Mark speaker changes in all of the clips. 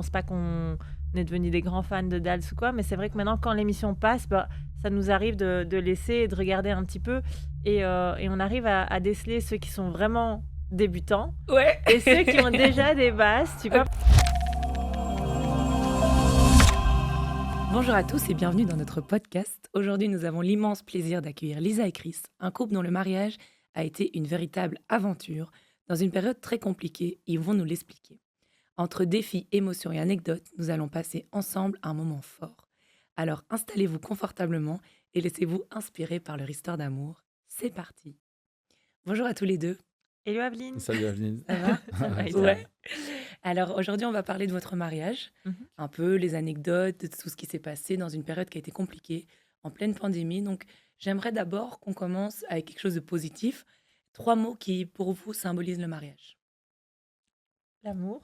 Speaker 1: pense pas qu'on est devenus des grands fans de Dals ou quoi, mais c'est vrai que maintenant, quand l'émission passe, ça nous arrive de laisser et de regarder un petit peu. Et on arrive à déceler ceux qui sont vraiment débutants
Speaker 2: Ouais.
Speaker 1: et ceux qui ont déjà des bases, tu vois.
Speaker 2: Bonjour à tous et bienvenue dans notre podcast. Aujourd'hui, nous avons l'immense plaisir d'accueillir Lisa et Chris, un couple dont le mariage a été une véritable aventure dans une période très compliquée. Ils vont nous l'expliquer. Entre défis, émotions et anecdotes, nous allons passer ensemble un moment fort. Alors installez-vous confortablement et laissez-vous inspirer par leur histoire d'amour. C'est parti. Bonjour à tous les deux.
Speaker 1: Hello Aveline.
Speaker 3: Salut Aveline.
Speaker 2: Ça va?
Speaker 1: Ça va et toi?
Speaker 2: Ouais. Alors aujourd'hui, on va parler de votre mariage, un peu les anecdotes, de tout ce qui s'est passé dans une période qui a été compliquée, en pleine pandémie. Donc j'aimerais d'abord qu'on commence avec quelque chose de positif. 3 mots qui, pour vous, symbolisent le mariage.
Speaker 1: L'amour,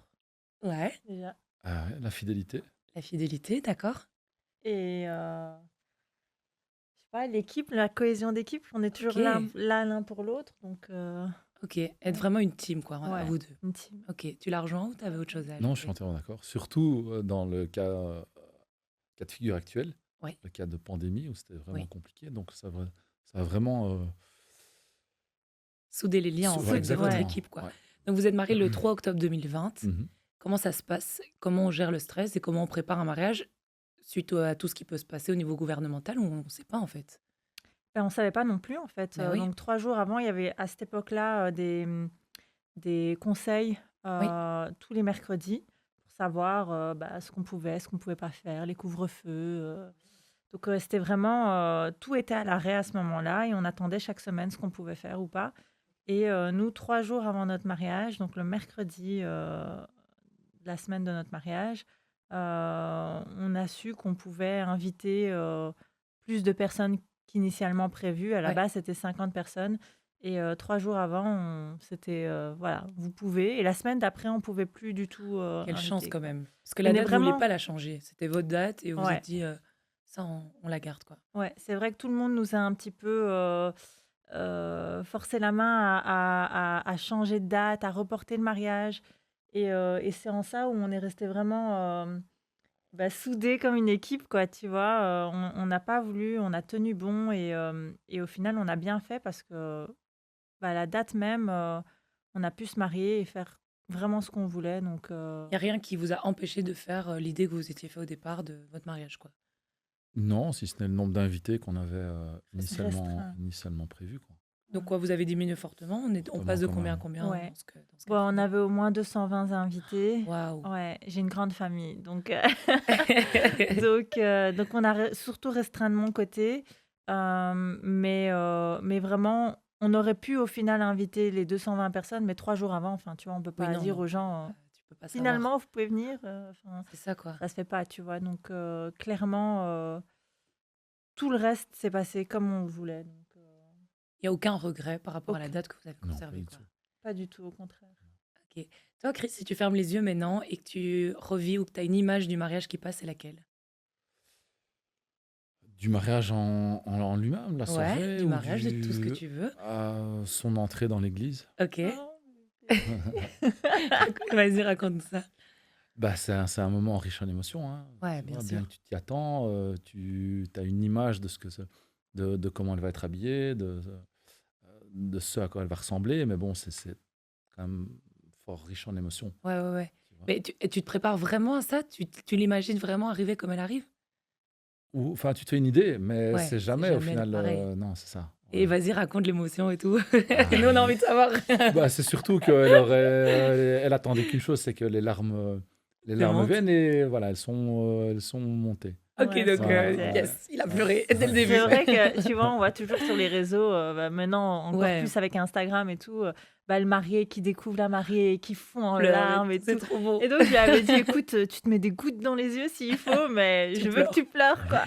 Speaker 2: Ouais,
Speaker 1: déjà.
Speaker 3: La fidélité.
Speaker 2: la fidélité, d'accord?
Speaker 1: Et je sais pas, l'équipe, la cohésion d'équipe, on est toujours
Speaker 2: Ok.
Speaker 1: là l'un pour l'autre. Donc,
Speaker 2: Ok, être vraiment une team, quoi, à
Speaker 1: ouais,
Speaker 2: vous deux.
Speaker 1: une team.
Speaker 2: Ok, tu l'as rejoint ou tu avais autre chose à
Speaker 3: Non, je suis
Speaker 2: ajouter?
Speaker 3: entièrement d'accord. Surtout dans le cas de figure actuel,
Speaker 2: Oui,
Speaker 3: le cas de pandémie où c'était vraiment
Speaker 2: oui.
Speaker 3: compliqué. Donc ça a vraiment.
Speaker 2: Souder les liens, en
Speaker 3: Ouais,
Speaker 2: fait, de votre
Speaker 1: Ouais.
Speaker 2: équipe, quoi.
Speaker 3: Ouais.
Speaker 2: Donc vous êtes mariés le 3 octobre 2020.
Speaker 3: Mhm.
Speaker 2: Comment ça se passe? Comment on gère le stress et comment on prépare un mariage suite à tout ce qui peut se passer au niveau gouvernemental où on ne sait pas, en fait?
Speaker 1: Ben, on savait pas non plus, en fait.
Speaker 2: Ben oui,
Speaker 1: Donc, 3 jours avant, il y avait à cette époque-là des conseils
Speaker 2: oui,
Speaker 1: tous les mercredis pour savoir ce qu'on pouvait pas faire, les couvre-feux. Donc, c'était vraiment, tout était à l'arrêt à ce moment-là et on attendait chaque semaine ce qu'on pouvait faire ou pas. Et nous, 3 jours avant notre mariage, donc le mercredi de la semaine de notre mariage, on a su qu'on pouvait inviter plus de personnes qu'initialement prévues. À la
Speaker 2: ouais.
Speaker 1: base, c'était 50 personnes. Et 3 jours avant, c'était voilà, vous pouvez. Et la semaine d'après, on pouvait plus du tout
Speaker 2: Quelle chance
Speaker 1: inviter,
Speaker 2: quand
Speaker 1: quoi.
Speaker 2: même. Parce que
Speaker 1: On
Speaker 2: la
Speaker 1: est
Speaker 2: date, vous ne vouliez
Speaker 1: vraiment,
Speaker 2: pas la changer. C'était votre date et vous vous êtes
Speaker 1: ouais,
Speaker 2: dit, ça, on la garde, quoi.
Speaker 1: ouais, c'est vrai que tout le monde nous a un petit peu forcé la main à changer de date, à reporter le mariage. Et c'est en ça où on est resté vraiment soudés comme une équipe, quoi, tu vois. On n'a pas voulu, on a tenu bon et au final, on a bien fait parce que la date même, on a pu se marier et faire vraiment ce qu'on voulait. Donc,
Speaker 2: Il n'y a rien qui vous a empêché de faire l'idée que vous étiez fait au départ de votre mariage, quoi.
Speaker 3: Non, si ce n'est le nombre d'invités qu'on avait
Speaker 1: c'est restreint.
Speaker 3: initialement prévu, quoi.
Speaker 2: Donc quoi, vous avez diminué fortement? On
Speaker 3: Fortement
Speaker 2: passe de
Speaker 3: quand
Speaker 2: combien à
Speaker 3: même.
Speaker 2: combien
Speaker 1: Ouais.
Speaker 2: dans ce
Speaker 1: Bon,
Speaker 2: cas de
Speaker 1: on
Speaker 2: figure?
Speaker 1: avait au moins 220 invités.
Speaker 2: Waouh!
Speaker 1: Ouais, j'ai une grande famille, donc donc on a surtout restreint de mon côté, mais vraiment, on aurait pu au final inviter les 220 personnes, mais 3 jours avant. Enfin, tu vois, on peut
Speaker 2: Oui,
Speaker 1: pas
Speaker 2: non,
Speaker 1: dire
Speaker 2: non,
Speaker 1: aux gens,
Speaker 2: tu peux pas savoir.
Speaker 1: finalement, vous pouvez venir. Enfin,
Speaker 2: C'est ça, quoi.
Speaker 1: ça se fait pas, tu vois. Donc clairement, tout le reste s'est passé comme on le voulait. Donc
Speaker 2: Il n'y a aucun regret par rapport à la
Speaker 1: aucun,
Speaker 2: date que vous avez
Speaker 3: Non, pas
Speaker 2: conservée,
Speaker 3: du
Speaker 2: quoi.
Speaker 3: tout.
Speaker 1: pas du tout, au contraire.
Speaker 2: Ok. Toi, Chris, si tu fermes les yeux maintenant et que tu revis ou que tu as une image du mariage qui passe, c'est laquelle?
Speaker 3: Du mariage en lui-même, la
Speaker 2: Ouais,
Speaker 3: soirée,
Speaker 2: du
Speaker 3: ou
Speaker 2: mariage, de tout ce que tu veux.
Speaker 3: son entrée dans l'église.
Speaker 2: Ok.
Speaker 1: Oh,
Speaker 2: Vas-y, raconte ça.
Speaker 3: C'est un moment riche en émotions, hein.
Speaker 2: Ouais,
Speaker 3: Tu
Speaker 2: bien
Speaker 3: vois,
Speaker 2: sûr.
Speaker 3: bien que tu t'y attends, tu as une image de de comment elle va être habillée, de ce à quoi elle va ressembler, mais bon, c'est quand même fort riche en émotions,
Speaker 2: Ouais, ouais, ouais.
Speaker 3: tu vois.
Speaker 2: Mais et tu te prépares vraiment à ça? Tu l'imagines vraiment arriver comme elle arrive?
Speaker 3: Ou, enfin, tu te fais une idée, mais
Speaker 2: Ouais,
Speaker 3: c'est
Speaker 2: c'est
Speaker 3: jamais au
Speaker 2: jamais
Speaker 3: final.
Speaker 2: pareil.
Speaker 3: Non, c'est ça.
Speaker 2: Et
Speaker 3: Ouais.
Speaker 2: vas-y, raconte l'émotion et tout.
Speaker 3: Ah,
Speaker 2: Nous, on a envie de savoir.
Speaker 3: c'est surtout elle attendait qu'une chose, c'est que les
Speaker 2: C'est
Speaker 3: larmes
Speaker 2: honte.
Speaker 3: viennent et voilà, elles sont montées.
Speaker 2: Ok,
Speaker 1: ouais,
Speaker 2: donc,
Speaker 3: Ouais,
Speaker 2: yes, il a
Speaker 3: ouais,
Speaker 2: pleuré dès le
Speaker 3: ouais.
Speaker 2: début.
Speaker 1: C'est vrai que, tu vois, on voit toujours sur les réseaux, maintenant encore
Speaker 2: Ouais,
Speaker 1: plus avec Instagram et tout, le marié qui découvre la mariée et qui fond en
Speaker 2: pleure et
Speaker 1: larmes
Speaker 2: tout,
Speaker 1: et
Speaker 2: c'est
Speaker 1: tout.
Speaker 2: trop beau.
Speaker 1: Et donc, je lui avais dit, écoute, tu te mets des gouttes dans les yeux s'il faut, mais
Speaker 2: Tu
Speaker 1: je veux que
Speaker 2: pleures.
Speaker 1: tu pleures, quoi.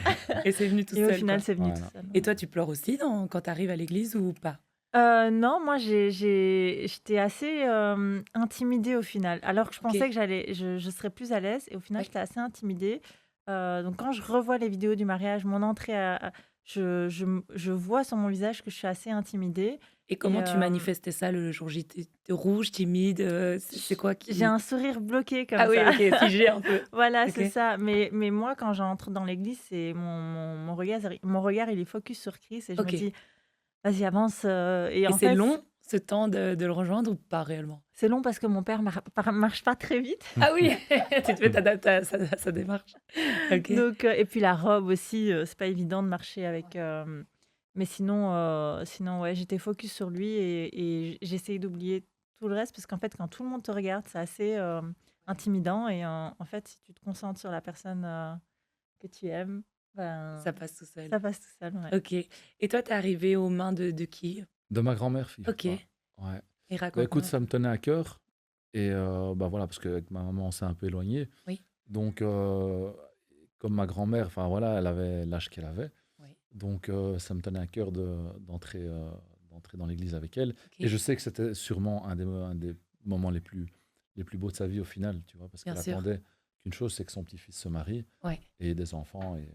Speaker 2: Et c'est venu tout
Speaker 1: Et au
Speaker 2: seul,
Speaker 1: final,
Speaker 2: quoi.
Speaker 1: c'est venu tout
Speaker 3: Voilà.
Speaker 1: seul.
Speaker 2: Et toi, tu pleures aussi quand tu arrives à l'église ou pas?
Speaker 1: Non, moi, j'étais assez intimidée au final. Alors que je
Speaker 2: Ok,
Speaker 1: pensais que je serais plus à l'aise. Et au final,
Speaker 2: ouais.
Speaker 1: j'étais assez intimidée. Donc, quand je revois les vidéos du mariage, mon entrée, je vois sur mon visage que je suis assez intimidée.
Speaker 2: Et comment
Speaker 1: Et
Speaker 2: tu manifestais ça le jour J? T'es rouge, timide, c'est quoi
Speaker 1: j'ai
Speaker 2: qui...
Speaker 1: un sourire bloqué comme
Speaker 2: Ah oui,
Speaker 1: ça.
Speaker 2: ok, figé un peu.
Speaker 1: Voilà,
Speaker 2: Ok.
Speaker 1: c'est ça. Mais moi, quand j'entre dans l'église, c'est mon regard, il est focus sur Christ et je me
Speaker 2: Ok.
Speaker 1: dis, vas-y, avance. Et
Speaker 2: Et
Speaker 1: en
Speaker 2: c'est
Speaker 1: fait,
Speaker 2: long, ce temps de le rejoindre ou pas réellement?
Speaker 1: c'est long parce que mon père marche pas très vite.
Speaker 2: Ah oui, tu te fais t'adapter à sa démarche. Ok.
Speaker 1: Donc, et puis la robe aussi, c'est pas évident de marcher avec. Mais sinon, ouais, j'étais focus sur lui et j'essayais d'oublier tout le reste parce qu'en fait, quand tout le monde te regarde, c'est assez intimidant. Et en fait, si tu te concentres sur la personne que tu aimes, ben,
Speaker 2: Ça passe tout seul.
Speaker 1: ça passe tout seul. Ouais.
Speaker 2: Ok. Et toi, t'es arrivé aux mains de qui?
Speaker 3: De ma grand-mère,
Speaker 2: Ok.
Speaker 3: figure-toi. Ouais.
Speaker 2: Et
Speaker 3: Bah, écoute,
Speaker 2: raconte-moi.
Speaker 3: ça me tenait à cœur. Et bah voilà, parce qu'avec ma maman, on s'est un peu éloigné.
Speaker 2: Oui.
Speaker 3: Donc, comme ma grand-mère, enfin voilà, elle avait l'âge qu'elle avait.
Speaker 2: Oui.
Speaker 3: Donc, ça me tenait à cœur d'entrer dans l'église avec elle.
Speaker 2: Ok.
Speaker 3: Et je sais que c'était sûrement un des moments les plus beaux de sa vie au final, tu vois, parce
Speaker 2: Bien
Speaker 3: qu'elle
Speaker 2: sûr.
Speaker 3: attendait qu'une chose, c'est que son petit-fils se marie
Speaker 2: Ouais.
Speaker 3: et ait des enfants. Et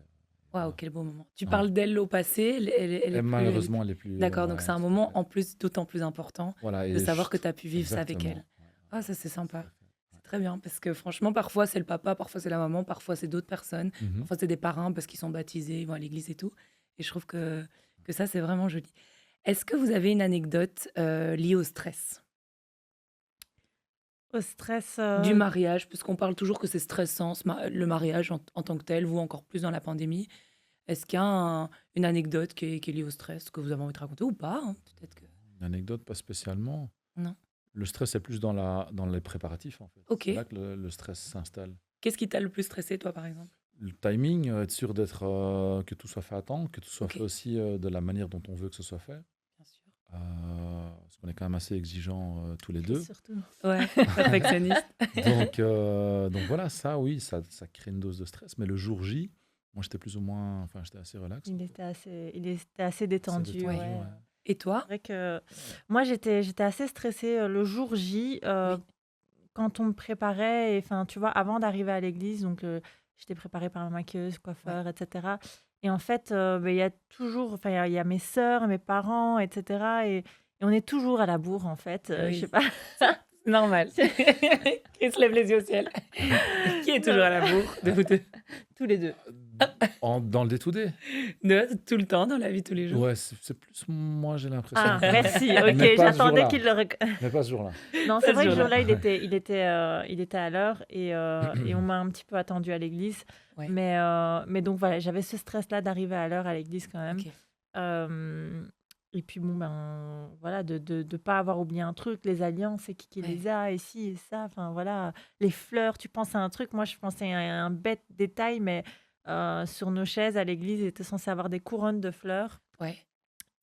Speaker 2: Waouh,
Speaker 3: voilà.
Speaker 2: quel beau moment. Tu
Speaker 3: Ouais.
Speaker 2: parles d'elle au passé, elle est
Speaker 3: Et
Speaker 2: plus...
Speaker 3: malheureusement, elle est plus.
Speaker 2: D'accord, donc
Speaker 3: Ouais,
Speaker 2: c'est un
Speaker 3: tout à
Speaker 2: moment
Speaker 3: fait.
Speaker 2: en plus d'autant plus important
Speaker 3: Voilà,
Speaker 2: de
Speaker 3: et
Speaker 2: savoir que tu as pu vivre ça avec elle.
Speaker 3: exactement. Ouais,
Speaker 2: Ah, ça c'est
Speaker 3: tout à
Speaker 2: sympa.
Speaker 3: fait.
Speaker 2: C'est très bien parce que franchement, parfois c'est le papa, parfois c'est la maman, parfois c'est d'autres personnes,
Speaker 3: Mhm.
Speaker 2: parfois c'est des parrains parce qu'ils sont baptisés, ils vont à l'église et tout. Et je trouve que ça c'est vraiment joli. Est-ce que vous avez une anecdote liée au stress
Speaker 1: Au stress.
Speaker 2: du mariage, puisqu'on parle toujours que c'est stressant le mariage en tant que tel, vous encore plus dans la pandémie. Est-ce qu'il y a une anecdote qui est liée au stress que vous avez envie de raconter ou pas hein, peut-être que...
Speaker 3: Une anecdote, pas spécialement.
Speaker 2: Non.
Speaker 3: Le stress, c'est plus dans les préparatifs, en fait.
Speaker 2: Ok.
Speaker 3: C'est là que le stress s'installe.
Speaker 2: Qu'est-ce qui t'a le plus stressé, toi, par exemple?
Speaker 3: Le timing, être sûr que tout soit fait à temps, que tout soit
Speaker 2: Ok.
Speaker 3: fait aussi de la manière dont on veut que ce soit fait.
Speaker 2: Bien sûr.
Speaker 3: Parce qu'on est quand même assez exigeants tous les
Speaker 1: Chris
Speaker 3: deux.
Speaker 1: surtout.
Speaker 2: Ouais, perfectionniste.
Speaker 3: Donc voilà, ça, oui, ça crée une dose de stress. Mais le jour J, moi, j'étais plus ou moins, enfin, j'étais assez relax. en
Speaker 1: Il
Speaker 3: fait.
Speaker 1: était assez
Speaker 3: Assez
Speaker 1: détendu.
Speaker 3: détendu,
Speaker 1: Ouais.
Speaker 3: ouais.
Speaker 2: Et toi?
Speaker 1: C'est vrai que moi, j'étais assez stressée le jour J
Speaker 2: Oui.
Speaker 1: quand on me préparait. Enfin, tu vois, avant d'arriver à l'église, donc j'étais préparée par la maquilleuse, coiffeur, etc. Et en fait, il y a toujours, enfin, il y a mes sœurs, mes parents, etc. Et on est toujours à la bourre, en fait. Je
Speaker 2: Oui.
Speaker 1: sais pas.
Speaker 2: Normal. Qui se lève les yeux au ciel. Qui est toujours à la bourre de vous deux?
Speaker 1: Tous les deux.
Speaker 3: Dans le day-to-day.
Speaker 2: Tout le temps, dans la vie, tous les jours.
Speaker 3: Ouais, c'est plus moi, j'ai l'impression.
Speaker 1: Ah, merci. Ok,
Speaker 3: Mais pas ce
Speaker 1: j'attendais
Speaker 3: jour-là.
Speaker 1: qu'il le
Speaker 3: Mais pas ce jour-là.
Speaker 1: Non,
Speaker 2: Pas
Speaker 1: c'est
Speaker 2: ce
Speaker 1: vrai que ce
Speaker 2: jour-là.
Speaker 1: jour-là, il était à l'heure et on m'a un petit peu attendu à l'église.
Speaker 2: Ouais.
Speaker 1: Mais donc voilà, j'avais ce stress-là d'arriver à l'heure à l'église quand même.
Speaker 2: Ok.
Speaker 1: Et puis bon, ben voilà, de pas avoir oublié un truc, les alliances, c'est qui
Speaker 2: Ouais.
Speaker 1: les a, et ci et ça. Enfin voilà, les fleurs, tu penses à un truc. Moi, je pensais à un bête détail, mais sur nos chaises à l'église, il était censé avoir des couronnes de fleurs.
Speaker 2: Ouais.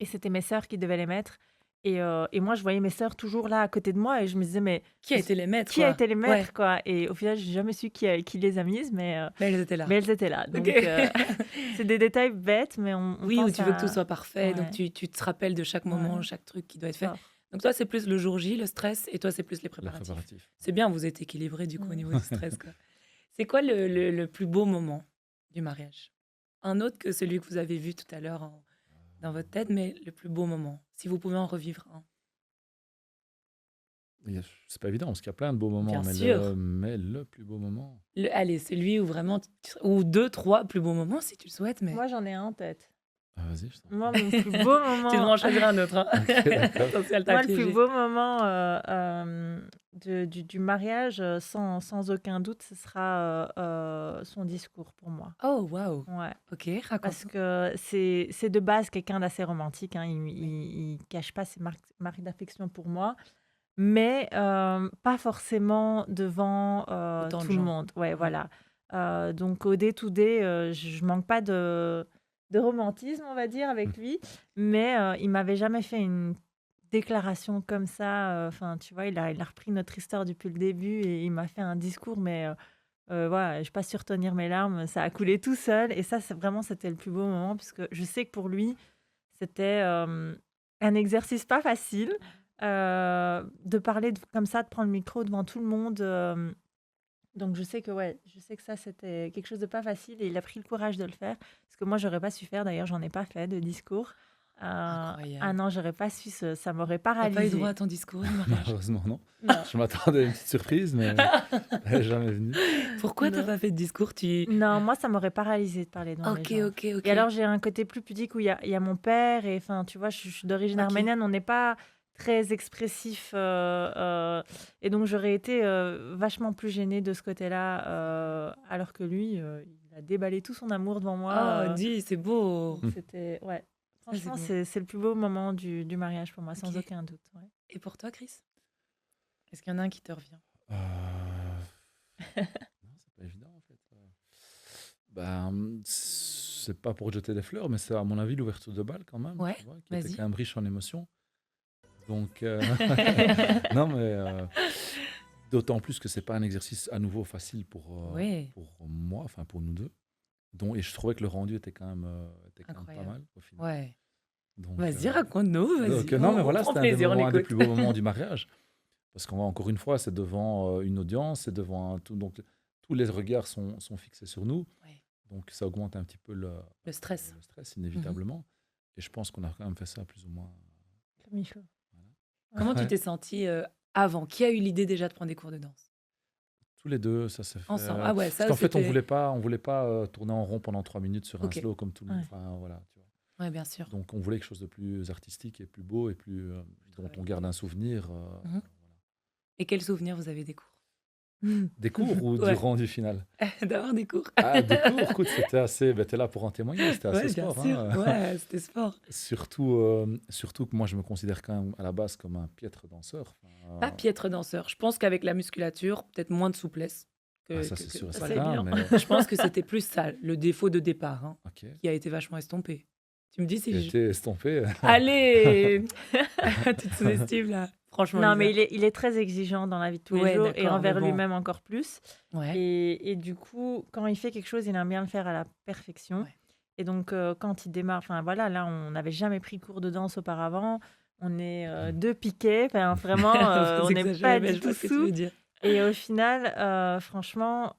Speaker 1: Et c'était mes sœurs qui devaient les mettre. Et moi, je voyais mes sœurs toujours là à côté de moi et je me disais, mais
Speaker 2: Qui a été les maîtres,
Speaker 1: qui a
Speaker 2: quoi?
Speaker 1: été les
Speaker 2: Ouais.
Speaker 1: maîtres, quoi? Et au final, j'ai jamais su qui les a mises, mais
Speaker 2: Mais elles étaient là.
Speaker 1: elles étaient là. Donc,
Speaker 2: Ok.
Speaker 1: c'est des détails bêtes, mais on
Speaker 2: Oui, où
Speaker 1: pense
Speaker 2: tu veux que tout
Speaker 1: à...
Speaker 2: soit parfait, donc
Speaker 1: Ouais.
Speaker 2: tu te rappelles de chaque moment,
Speaker 1: Ouais.
Speaker 2: chaque truc qui doit être fait.
Speaker 1: Fort.
Speaker 2: Donc toi, c'est plus le jour J, le stress, et toi, c'est plus les
Speaker 3: Les
Speaker 2: préparatifs.
Speaker 3: préparatifs.
Speaker 2: C'est bien, vous êtes équilibrés du coup au
Speaker 1: Mm.
Speaker 2: niveau du stress, quoi. C'est quoi le plus beau moment du mariage? Un autre que celui que vous avez vu tout à l'heure dans votre tête, mais le plus beau moment, si vous pouvez en revivre un.
Speaker 3: C'est pas évident, parce qu'il y a plein de beaux moments,
Speaker 2: Bien sûr.
Speaker 3: mais le plus beau moment.
Speaker 2: Allez, celui où vraiment, ou 2, 3 plus beaux moments si tu le souhaites, mais
Speaker 1: Moi, j'en ai un en tête.
Speaker 3: Ah, vas-y, je t'en prie.
Speaker 1: Moi, mon plus beau
Speaker 2: tu devrais
Speaker 1: moment...
Speaker 2: en choisir un autre. Hein.
Speaker 3: Ok, d'accord.
Speaker 2: Attention, elle t'a
Speaker 1: Moi, le
Speaker 2: piégé.
Speaker 1: plus beau moment du mariage, sans aucun doute, ce sera son discours pour moi.
Speaker 2: Oh, waouh.
Speaker 1: Ouais.
Speaker 2: Ok, raconte.
Speaker 1: Parce que c'est de base quelqu'un d'assez romantique. Hein. Il cache pas ses marques d'affection pour moi, mais pas forcément devant
Speaker 2: Autant de
Speaker 1: tout le
Speaker 2: gens.
Speaker 1: monde. Ouais,
Speaker 2: Ouais.
Speaker 1: voilà. Donc au day-to-day, je manque pas de romantisme, on va dire, avec lui, mais il m'avait jamais fait une déclaration comme ça. Enfin, tu vois, il a repris notre histoire depuis le début et il m'a fait un discours, mais voilà, je ne vais pas su retenir mes larmes, ça a coulé tout seul. Et ça, c'était le plus beau moment, puisque je sais que pour lui, c'était un exercice pas facile de parler comme ça, de prendre le micro devant tout le monde. Donc je sais que ça, c'était quelque chose de pas facile et il a pris le courage de le faire. Parce que moi, j'aurais pas su faire, d'ailleurs, j'en ai pas fait de discours.
Speaker 2: Incroyable.
Speaker 1: non, j'aurais pas su, ça m'aurait
Speaker 2: T'as pas eu
Speaker 1: paralysée.
Speaker 2: droit à ton discours du mariage?
Speaker 3: Malheureusement, non.
Speaker 1: Non.
Speaker 3: Je m'attendais à une petite surprise, mais elle n'est jamais venue.
Speaker 2: Pourquoi t'as
Speaker 1: Non.
Speaker 2: pas fait de discours?
Speaker 1: Non, moi, ça m'aurait paralysée de parler devant les
Speaker 2: Ok,
Speaker 1: gens.
Speaker 2: ok, ok.
Speaker 1: Et alors, j'ai un côté plus pudique où il y a mon père, et enfin, tu vois, je suis d'origine
Speaker 2: Ok.
Speaker 1: arménienne, on n'est pas très expressif, et donc j'aurais été vachement plus gênée de ce côté-là, alors que lui, il a déballé tout son amour devant moi.
Speaker 2: Oh, dis, c'est beau.
Speaker 1: Donc c'était, ouais,
Speaker 2: Ça, c'est
Speaker 1: franchement,
Speaker 2: beau.
Speaker 1: c'est le plus beau moment du mariage pour moi, sans
Speaker 2: Ok.
Speaker 1: aucun doute. Ouais.
Speaker 2: Et pour toi, Chris? Est-ce qu'il y en a un qui te revient?
Speaker 3: Euh, Non, c'est pas évident en fait. C'est pas pour jeter des fleurs, mais c'est à mon avis l'ouverture de bal quand même,
Speaker 2: Ouais,
Speaker 3: tu vois, qui était
Speaker 2: vas-y.
Speaker 3: quand même riche en émotions. Donc, non, mais d'autant plus que c'est pas un exercice à nouveau facile
Speaker 2: Ouais.
Speaker 3: pour moi, enfin pour nous deux. Donc, et je trouvais que le rendu était quand même pas
Speaker 2: Incroyable.
Speaker 3: mal au final.
Speaker 2: Ouais.
Speaker 3: Donc,
Speaker 2: Vas-y, raconte-nous, vas-y.
Speaker 3: donc, non, mais
Speaker 2: On
Speaker 3: voilà,
Speaker 2: prend
Speaker 3: c'était
Speaker 2: plaisir, on
Speaker 3: un des
Speaker 2: écoute.
Speaker 3: plus beaux moments du mariage. Parce qu'on va encore une fois, c'est devant une audience, c'est devant tout. Donc, tous les regards sont fixés sur nous.
Speaker 2: Ouais.
Speaker 3: Donc, ça augmente un petit peu
Speaker 2: Le stress.
Speaker 3: le stress, inévitablement. Et je pense qu'on a quand même fait ça plus ou moins.
Speaker 1: Comme il faut.
Speaker 2: Comment tu
Speaker 3: Ouais.
Speaker 2: t'es sentie avant? Qui a eu l'idée déjà de prendre des cours de danse?
Speaker 3: Tous les deux, ça s'est fait.
Speaker 2: Ensemble. Ah ouais, ça
Speaker 3: Parce qu'en fait, on
Speaker 2: c'était...
Speaker 3: voulait pas tourner en rond pendant 3 minutes sur un
Speaker 2: Ok.
Speaker 3: slow comme tout le monde.
Speaker 1: Ouais.
Speaker 3: Enfin, voilà, tu vois.
Speaker 2: Ouais, bien sûr.
Speaker 3: Donc, on voulait quelque chose de plus artistique et plus beau et plus dont on garde un souvenir.
Speaker 2: Mhm.
Speaker 3: Voilà.
Speaker 2: Et quel souvenir vous avez des cours?
Speaker 3: Des cours ou
Speaker 2: Ouais.
Speaker 3: du rendu final?
Speaker 2: D'avoir des cours.
Speaker 3: Ah, des cours, écoute, c'était assez. T'es là pour en témoigner, c'était assez
Speaker 2: Ouais, bien
Speaker 3: sport.
Speaker 2: sûr.
Speaker 3: Hein.
Speaker 2: Ouais, c'était sport.
Speaker 3: Surtout que moi, je me considère quand même à la base comme un piètre danseur. Enfin,
Speaker 2: Pas piètre danseur. Je pense qu'avec la musculature, peut-être moins de souplesse.
Speaker 3: ça, c'est sûr et
Speaker 1: ça,
Speaker 2: voilà.
Speaker 1: c'est
Speaker 3: certain.
Speaker 1: bien.
Speaker 3: Mais
Speaker 2: Je pense que c'était plus ça, le défaut de départ, hein,
Speaker 3: ok,
Speaker 2: qui a été vachement estompé. Tu me dis si
Speaker 3: j'ai
Speaker 2: je...
Speaker 3: été estompé.
Speaker 2: Allez Tu te sous-estimes là. Franchement,
Speaker 1: Non,
Speaker 2: Lisa.
Speaker 1: mais il est très exigeant dans la vie de tous les
Speaker 2: Ouais,
Speaker 1: jours, et
Speaker 2: d'accord,
Speaker 1: envers
Speaker 2: mais bon.
Speaker 1: lui-même encore plus.
Speaker 2: Ouais.
Speaker 1: Et du coup, quand il fait quelque chose, il aime bien le faire à la perfection.
Speaker 2: Ouais.
Speaker 1: Et donc, quand il démarre, enfin voilà, là, on n'avait jamais pris cours de danse auparavant. On est deux piquets, enfin vraiment,
Speaker 2: Vous
Speaker 1: on n'est
Speaker 2: exagérez,
Speaker 1: pas
Speaker 2: mais
Speaker 1: du
Speaker 2: je vois
Speaker 1: tout
Speaker 2: ce que tu
Speaker 1: sous.
Speaker 2: veux dire.
Speaker 1: Et au final, franchement,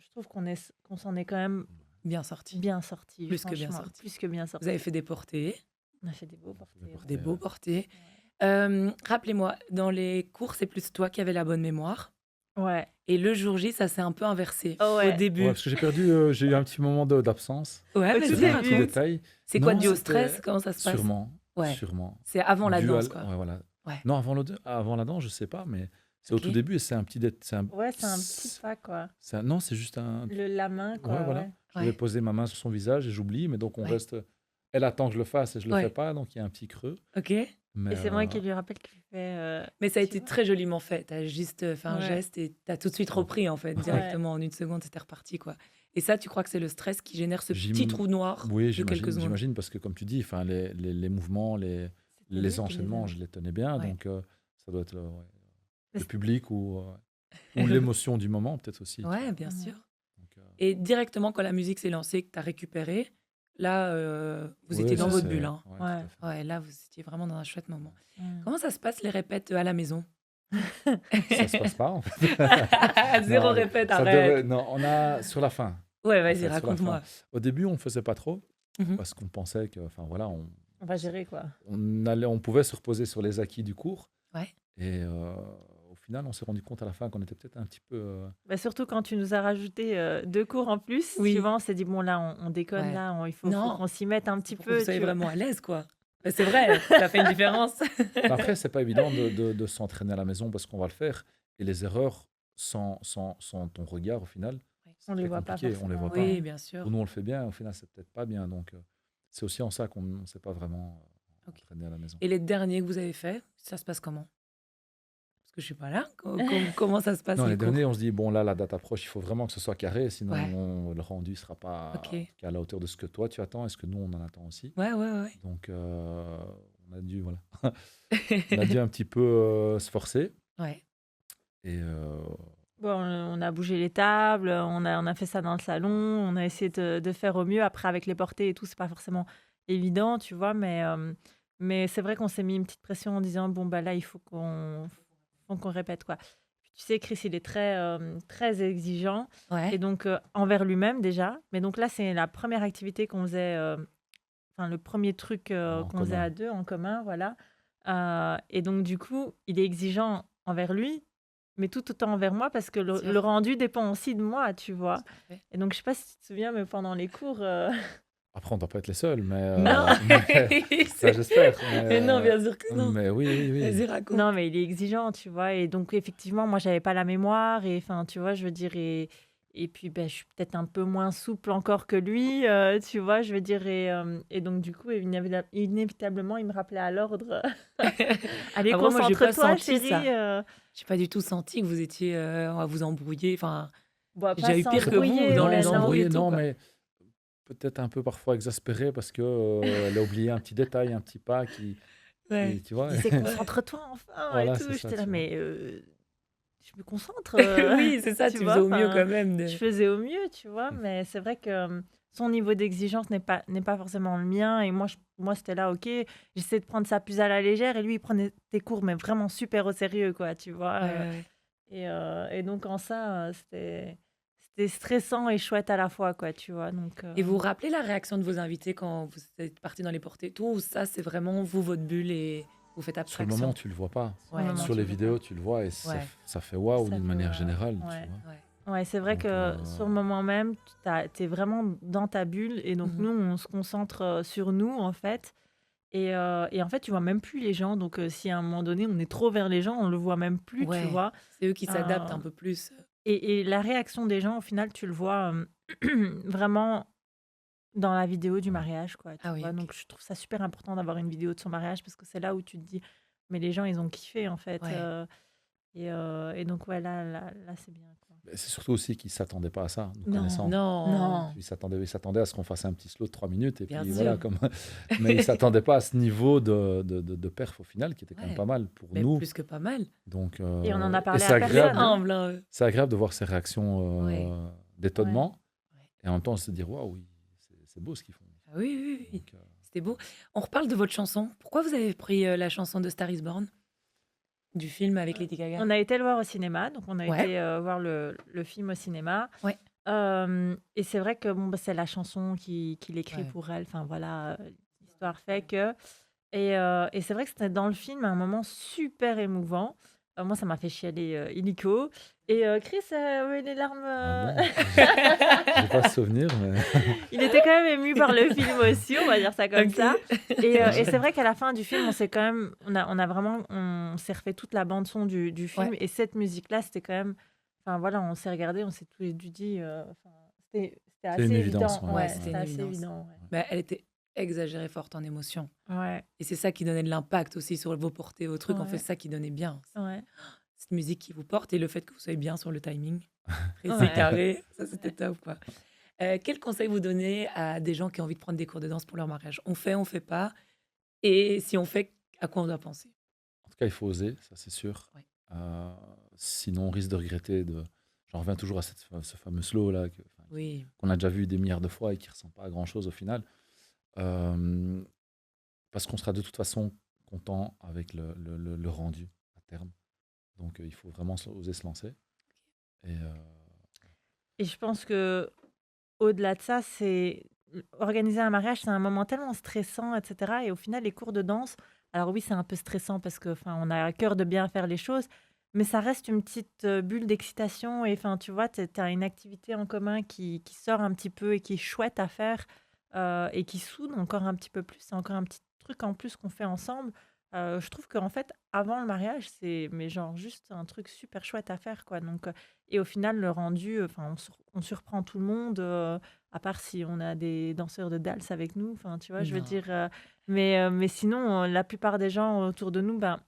Speaker 1: je trouve qu'on s'en est quand même
Speaker 2: Bien sorti.
Speaker 1: bien sorti.
Speaker 2: Plus que bien
Speaker 1: franchement,
Speaker 2: sorti.
Speaker 1: plus que bien sorti.
Speaker 2: Vous avez fait des portées,
Speaker 1: On a fait des beaux portés.
Speaker 3: Des
Speaker 1: ouais.
Speaker 3: portés.
Speaker 2: des beaux
Speaker 3: Ouais.
Speaker 2: portés. Rappelez-moi, dans les cours, c'est plus toi qui avais la bonne mémoire.
Speaker 1: Ouais.
Speaker 2: Et le jour J, ça s'est un peu inversé.
Speaker 1: Oh ouais.
Speaker 2: Au début.
Speaker 3: Ouais, parce que j'ai eu un petit moment d'absence.
Speaker 2: Ouais,
Speaker 1: Au
Speaker 2: vas-y,
Speaker 1: tout
Speaker 3: C'est un
Speaker 1: début.
Speaker 3: petit
Speaker 2: raconte.
Speaker 3: détail.
Speaker 2: C'est quoi
Speaker 3: Non,
Speaker 2: dû au
Speaker 3: c'était-
Speaker 2: stress? Comment ça se passe?
Speaker 3: Sûrement.
Speaker 2: Ouais.
Speaker 3: Sûrement.
Speaker 2: C'est avant la
Speaker 3: Dû à
Speaker 2: danse,
Speaker 3: l-
Speaker 2: quoi.
Speaker 3: Ouais, voilà.
Speaker 2: Ouais.
Speaker 3: Non, avant la danse, je sais pas, mais c'est
Speaker 2: Ok.
Speaker 3: au tout début et c'est un petit.
Speaker 1: Ouais, c'est un petit pas, quoi.
Speaker 3: Non, c'est juste un.
Speaker 1: La main, quoi.
Speaker 3: Ouais, voilà.
Speaker 1: ouais.
Speaker 3: Je vais
Speaker 2: Ouais.
Speaker 3: poser ma main sur son visage et j'oublie, mais donc on
Speaker 2: Ouais.
Speaker 3: reste. Elle attend que je le fasse et je le
Speaker 2: Ouais.
Speaker 3: fais pas, donc il y a un petit creux.
Speaker 2: Ok.
Speaker 3: Mais
Speaker 1: Et c'est moi qui lui rappelle qu'il fait.
Speaker 2: Mais ça a
Speaker 1: Tu
Speaker 2: été
Speaker 1: vois.
Speaker 2: très joliment fait. T'as juste fait un
Speaker 1: Ouais.
Speaker 2: geste et t'as tout de suite repris, en fait, directement. En une seconde, c'était reparti, quoi. Et ça, tu crois que c'est le stress qui génère ce
Speaker 3: J'im-
Speaker 2: petit trou noir
Speaker 3: Oui,
Speaker 2: de quelques secondes?
Speaker 3: j'imagine, parce que comme tu dis, enfin, les mouvements, les
Speaker 1: C'était lui qui
Speaker 3: enchaînements,
Speaker 1: a-
Speaker 3: je les tenais bien,
Speaker 2: Ouais.
Speaker 3: donc ça doit être le
Speaker 1: Mais
Speaker 3: public ou l'émotion du moment, peut-être aussi. tu
Speaker 2: Ouais,
Speaker 3: vois.
Speaker 2: bien
Speaker 1: Ouais.
Speaker 2: sûr.
Speaker 3: Donc,
Speaker 2: Et directement, quand la musique s'est lancée, que t'as récupéré, là, vous
Speaker 3: ouais,
Speaker 2: étiez dans
Speaker 3: ça,
Speaker 2: votre
Speaker 3: c'est-
Speaker 2: bulle, hein.
Speaker 3: ouais,
Speaker 1: Ouais.
Speaker 3: tout à fait.
Speaker 2: Ouais, là, vous étiez vraiment dans un chouette moment.
Speaker 1: Mm.
Speaker 2: Comment ça se passe, les répètes à la maison?
Speaker 3: Ça se passe pas, en fait.
Speaker 2: Zéro
Speaker 3: Non,
Speaker 2: répète,
Speaker 3: ça
Speaker 2: arrête.
Speaker 3: devrait- Non, on a sur la fin.
Speaker 2: Ouais,
Speaker 3: en
Speaker 2: vas-y,
Speaker 3: fait, sur la
Speaker 2: raconte-moi.
Speaker 3: fin. Au début, on faisait pas trop
Speaker 2: Mhm.
Speaker 3: parce qu'on pensait que, enfin voilà,
Speaker 1: On va gérer, quoi.
Speaker 3: on pouvait se reposer sur les acquis du cours.
Speaker 2: Ouais.
Speaker 3: Et au final, on s'est rendu compte à la fin qu'on était peut-être un petit peu.
Speaker 1: Bah, surtout quand tu nous as rajouté 2 cours en plus.
Speaker 2: Oui.
Speaker 1: Tu vois, on s'est dit, bon, là, on déconne,
Speaker 2: Ouais.
Speaker 1: là, il faut
Speaker 2: Non.
Speaker 1: qu'on s'y mette un petit
Speaker 2: Pour que
Speaker 1: peu.
Speaker 2: vous soyez
Speaker 1: tu vois.
Speaker 2: vraiment à l'aise, quoi. Mais c'est vrai, ça fait une différence.
Speaker 3: Après, c'est pas évident de s'entraîner à la maison parce qu'on va le faire. Et les erreurs sans ton regard, au final, c'est
Speaker 1: On les
Speaker 3: très
Speaker 1: voit pas
Speaker 3: compliqué. On les voit
Speaker 1: forcément,
Speaker 3: pas.
Speaker 2: Oui, bien sûr.
Speaker 3: Pour nous, on le fait bien. Au final, c'est peut-être pas bien. Donc, c'est aussi en ça qu'on ne s'est pas vraiment
Speaker 2: Ok.
Speaker 3: entraîné à la maison.
Speaker 2: Et les derniers que vous avez faits, ça se passe comment? Parce que je suis pas là. Comment ça se passe,
Speaker 3: Non, les
Speaker 2: les cours?
Speaker 3: derniers, on se dit, bon, là, la date approche, il faut vraiment que ce soit carré, sinon
Speaker 2: Ouais.
Speaker 3: le rendu ne sera pas
Speaker 2: Ok.
Speaker 3: à la hauteur de ce que toi, tu attends et ce que nous, on en attend aussi.
Speaker 2: Ouais, ouais, ouais.
Speaker 3: Donc, on a dû, voilà. On a dû un petit peu se forcer.
Speaker 2: Ouais.
Speaker 3: Et
Speaker 1: Bon, on a bougé les tables, on a fait ça dans le salon, on a essayé de faire au mieux. Après, avec les portées et tout, c'est pas forcément évident, tu vois, mais c'est vrai qu'on s'est mis une petite pression en disant, bon, bah là, il faut qu'on répète, quoi. Puis, tu sais, Chris, il est très exigeant,
Speaker 2: Ouais.
Speaker 1: et donc envers lui-même déjà. Mais donc là, c'est la première activité qu'on faisait le premier truc
Speaker 3: En
Speaker 1: qu'on faisait
Speaker 3: commun.
Speaker 1: à deux en commun, voilà. Et donc, du coup, il est exigeant envers lui, mais tout autant envers moi parce que
Speaker 2: Bien
Speaker 1: le
Speaker 2: sûr,
Speaker 1: rendu dépend aussi de moi, tu vois.
Speaker 2: tout à fait.
Speaker 1: Et donc, je sais pas si tu te souviens, mais pendant les cours,
Speaker 3: Après, on doit pas être les seuls,
Speaker 2: Non,
Speaker 3: ça, j'espère.
Speaker 2: mais non, bien sûr que non.
Speaker 3: Mais oui, oui, oui.
Speaker 2: Vas-y, raconte.
Speaker 1: non, mais il est exigeant, tu vois. Et donc, effectivement, moi, j'avais pas la mémoire. Et enfin, tu vois, je veux dire. Et puis, ben, je suis peut-être un peu moins souple encore que lui, tu vois, je veux dire. Et donc, du coup, inévitablement, il me rappelait à l'ordre. Allez,
Speaker 2: Après, moi, j'ai pas
Speaker 1: concentre-toi,
Speaker 2: senti
Speaker 1: chérie.
Speaker 2: ça. J'ai pas du tout senti que vous étiez à vous embrouiller. Enfin,
Speaker 1: Bon,
Speaker 2: j'ai
Speaker 1: pas
Speaker 2: déjà eu pire que vous
Speaker 1: s'embrouiller,
Speaker 2: dans
Speaker 1: mais
Speaker 2: les
Speaker 1: non.
Speaker 2: embrouilles et
Speaker 3: Embrouillé,
Speaker 2: tout,
Speaker 3: non,
Speaker 2: quoi.
Speaker 3: mais peut-être un peu parfois exaspéré parce que elle a oublié un petit détail, un petit pas
Speaker 2: Ouais.
Speaker 3: tu vois.
Speaker 1: Il disait, concentre-toi enfin, et
Speaker 3: Voilà,
Speaker 1: tout.
Speaker 3: c'est ça,
Speaker 1: J'étais là,
Speaker 3: tu vois.
Speaker 1: mais je me concentre,
Speaker 2: Oui, c'est ça,
Speaker 1: tu
Speaker 2: tu faisais
Speaker 1: vois.
Speaker 2: au mieux
Speaker 1: Enfin,
Speaker 2: quand même.
Speaker 1: je faisais au mieux, tu vois, mais c'est vrai que son niveau d'exigence n'est pas forcément le mien. Et moi c'était là, ok, j'essaie de prendre ça plus à la légère. Et lui, il prenait tes cours, mais vraiment super au sérieux, quoi, tu vois.
Speaker 2: Ouais, ouais, ouais.
Speaker 1: Et donc, en ça, c'était stressant et chouette à la fois, quoi, tu vois. Donc,
Speaker 2: Et vous vous rappelez la réaction de vos invités quand vous êtes partis dans les portées et tout, ou ça, c'est vraiment vous, votre bulle, et vous faites
Speaker 3: Sur le moment,
Speaker 2: abstraction?
Speaker 3: tu le vois pas.
Speaker 1: sur le
Speaker 2: Ouais,
Speaker 1: moment,
Speaker 2: non.
Speaker 3: Sur
Speaker 1: tu
Speaker 3: les
Speaker 1: le vois
Speaker 3: vidéos,
Speaker 1: pas.
Speaker 3: tu le vois et
Speaker 2: Ouais,
Speaker 3: ça fait waouh
Speaker 1: Ça
Speaker 3: d'une
Speaker 1: fait
Speaker 3: manière
Speaker 1: waouh.
Speaker 3: générale, tu
Speaker 1: Ouais.
Speaker 3: vois.
Speaker 2: ouais.
Speaker 1: Ouais, c'est vrai
Speaker 3: Donc,
Speaker 1: que sur le moment même, tu es vraiment dans ta bulle. Et donc,
Speaker 2: Mhm.
Speaker 1: nous, on se concentre sur nous, en fait. Et en fait, tu vois même plus les gens. Donc, si à un moment donné, on est trop vers les gens, on le voit même plus, tu
Speaker 2: Ouais,
Speaker 1: vois.
Speaker 2: c'est eux qui s'adaptent
Speaker 1: Euh,
Speaker 2: un peu plus.
Speaker 1: et la réaction des gens, au final, tu le vois vraiment dans la vidéo du mariage, quoi, tu
Speaker 2: Ah oui,
Speaker 1: vois.
Speaker 2: ok.
Speaker 1: Donc, je trouve ça super important d'avoir une vidéo de son mariage parce que c'est là où tu te dis, mais les gens, ils ont kiffé, en fait.
Speaker 2: Ouais.
Speaker 1: Et donc, ouais, là c'est bien, quoi.
Speaker 3: Mais c'est surtout aussi qu'ils ne s'attendaient pas à ça, nous
Speaker 1: Non,
Speaker 3: connaissant.
Speaker 2: Non,
Speaker 1: non.
Speaker 3: Ils s'attendaient à ce qu'on fasse un petit slow de 3 minutes et
Speaker 2: bien
Speaker 3: puis
Speaker 2: sûr.
Speaker 3: voilà. Mais ils ne s'attendaient pas à ce niveau de perf au final qui était quand même
Speaker 2: Ouais,
Speaker 3: pas mal pour
Speaker 2: mais
Speaker 3: nous.
Speaker 2: plus que pas mal.
Speaker 3: Donc,
Speaker 1: Et on en a
Speaker 3: et
Speaker 1: parlé
Speaker 3: c'est
Speaker 1: à
Speaker 2: Très
Speaker 1: personne,
Speaker 3: agréable,
Speaker 1: hein.
Speaker 2: humble, hein, eux.
Speaker 3: c'est agréable de voir ces réactions
Speaker 2: Ouais,
Speaker 1: Ouais.
Speaker 3: d'étonnement
Speaker 2: ouais.
Speaker 3: et en même temps se dire waouh, oui, c'est beau ce qu'ils font.
Speaker 2: Ah oui, oui, oui.
Speaker 3: Donc,
Speaker 2: C'était beau. On reparle de votre chanson. Pourquoi vous avez pris la chanson de Star is Born du film avec Lady Gaga?
Speaker 1: On a été le voir au cinéma, donc on a
Speaker 2: Ouais,
Speaker 1: été voir le film au cinéma.
Speaker 2: ouais,
Speaker 1: Et c'est vrai que bon, bah, c'est la chanson qu'il écrit
Speaker 2: ouais.
Speaker 1: pour elle. Enfin voilà, l'histoire fait que. Et c'est vrai que c'était dans le film un moment super émouvant. Moi, ça m'a fait chialer illico. Et Chris, ouais, les larmes.
Speaker 3: ah bon, j'ai pas ce souvenir, mais
Speaker 1: Il était quand même ému par le film aussi, on va dire ça comme
Speaker 2: Ok.
Speaker 1: ça. Et
Speaker 3: ouais.
Speaker 1: c'est vrai qu'à la fin du film, on s'est quand même, on s'est refait toute la bande son du film.
Speaker 2: Ouais,
Speaker 1: Et cette musique-là, c'était quand même, enfin voilà, on s'est regardé, on s'est tous les deux dit, enfin, c'était
Speaker 3: C'est une
Speaker 1: assez
Speaker 3: évidence.
Speaker 1: évident.
Speaker 3: Ouais,
Speaker 2: ouais,
Speaker 1: Ouais,
Speaker 2: c'était
Speaker 1: c'était
Speaker 2: une
Speaker 1: assez
Speaker 2: évidence.
Speaker 1: évident.
Speaker 2: Bah, elle était exagérée forte en émotion.
Speaker 1: Ouais,
Speaker 2: Et c'est ça qui donnait de l'impact aussi sur vos portées, vos trucs. En fait,
Speaker 1: ouais,
Speaker 2: c'est ça qui donnait bien.
Speaker 1: ouais,
Speaker 2: Cette musique qui vous porte et le fait que vous soyez bien sur le timing. Précis,
Speaker 1: ouais.
Speaker 2: carré. Ça, c'était
Speaker 1: Ouais.
Speaker 2: top, quoi. Quel conseil vous donnez à des gens qui ont envie de prendre des cours de danse pour leur mariage? On fait pas. Et si on fait, à quoi on doit penser?
Speaker 3: En tout cas, il faut oser, ça c'est sûr.
Speaker 2: Ouais.
Speaker 3: Euh, Sinon, on risque de regretter. J'en reviens toujours à ce fameux slow là
Speaker 2: Oui,
Speaker 3: qu'on a déjà vu des milliards de fois et qui ressemble pas à grand chose au final. Euh, Parce qu'on sera de toute façon content avec le rendu à terme. Donc, il faut vraiment oser se lancer. Et
Speaker 1: Et je pense que au-delà de ça, c'est organiser un mariage, c'est un moment tellement stressant, etc. Et au final, les cours de danse, alors oui, c'est un peu stressant parce que, enfin, on a à cœur de bien faire les choses, mais ça reste une petite bulle d'excitation. Et enfin, tu vois, tu as une activité en commun qui sort un petit peu et qui est chouette à faire et qui soude encore un petit peu plus. C'est encore un petit truc en plus qu'on fait ensemble. Je trouve qu'en fait, avant le mariage, c'est mais genre juste un truc super chouette à faire, quoi. Donc, et au final, le rendu, enfin, on surprend tout le monde, à part si on a des danseurs de danse avec nous. Enfin, tu vois, je veux
Speaker 2: non.
Speaker 1: dire. Mais sinon, la plupart des gens autour de nous, ben,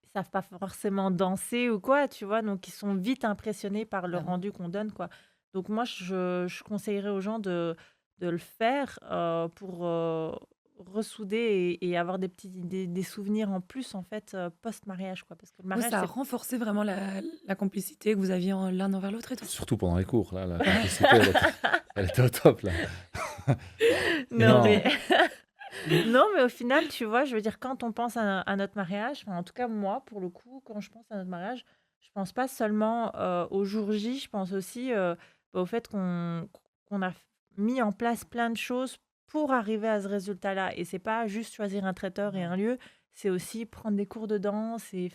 Speaker 1: ils savent pas forcément danser ou quoi, tu vois. Donc, ils sont vite impressionnés par le
Speaker 2: Bah non.
Speaker 1: rendu qu'on donne, quoi. Donc, moi, je conseillerais aux gens de le faire pour ressouder et avoir des souvenirs en plus, en fait, post-mariage, quoi. Parce que le
Speaker 2: Oui,
Speaker 1: mariage,
Speaker 2: ça a
Speaker 1: c'est.
Speaker 2: renforcé vraiment la complicité que vous aviez l'un envers l'autre et tout.
Speaker 3: surtout pendant les cours, là, la complicité, elle était au top là.
Speaker 1: Non,
Speaker 3: Non,
Speaker 1: mais. Non, mais au final, tu vois, je veux dire, quand on pense à notre mariage, enfin, en tout cas moi, pour le coup, quand je pense à notre mariage, je pense pas seulement au jour J, je pense aussi au fait qu'on a mis en place plein de choses pour arriver à ce résultat-là. Et c'est pas juste choisir un traiteur et un lieu, c'est aussi prendre des cours de danse. Et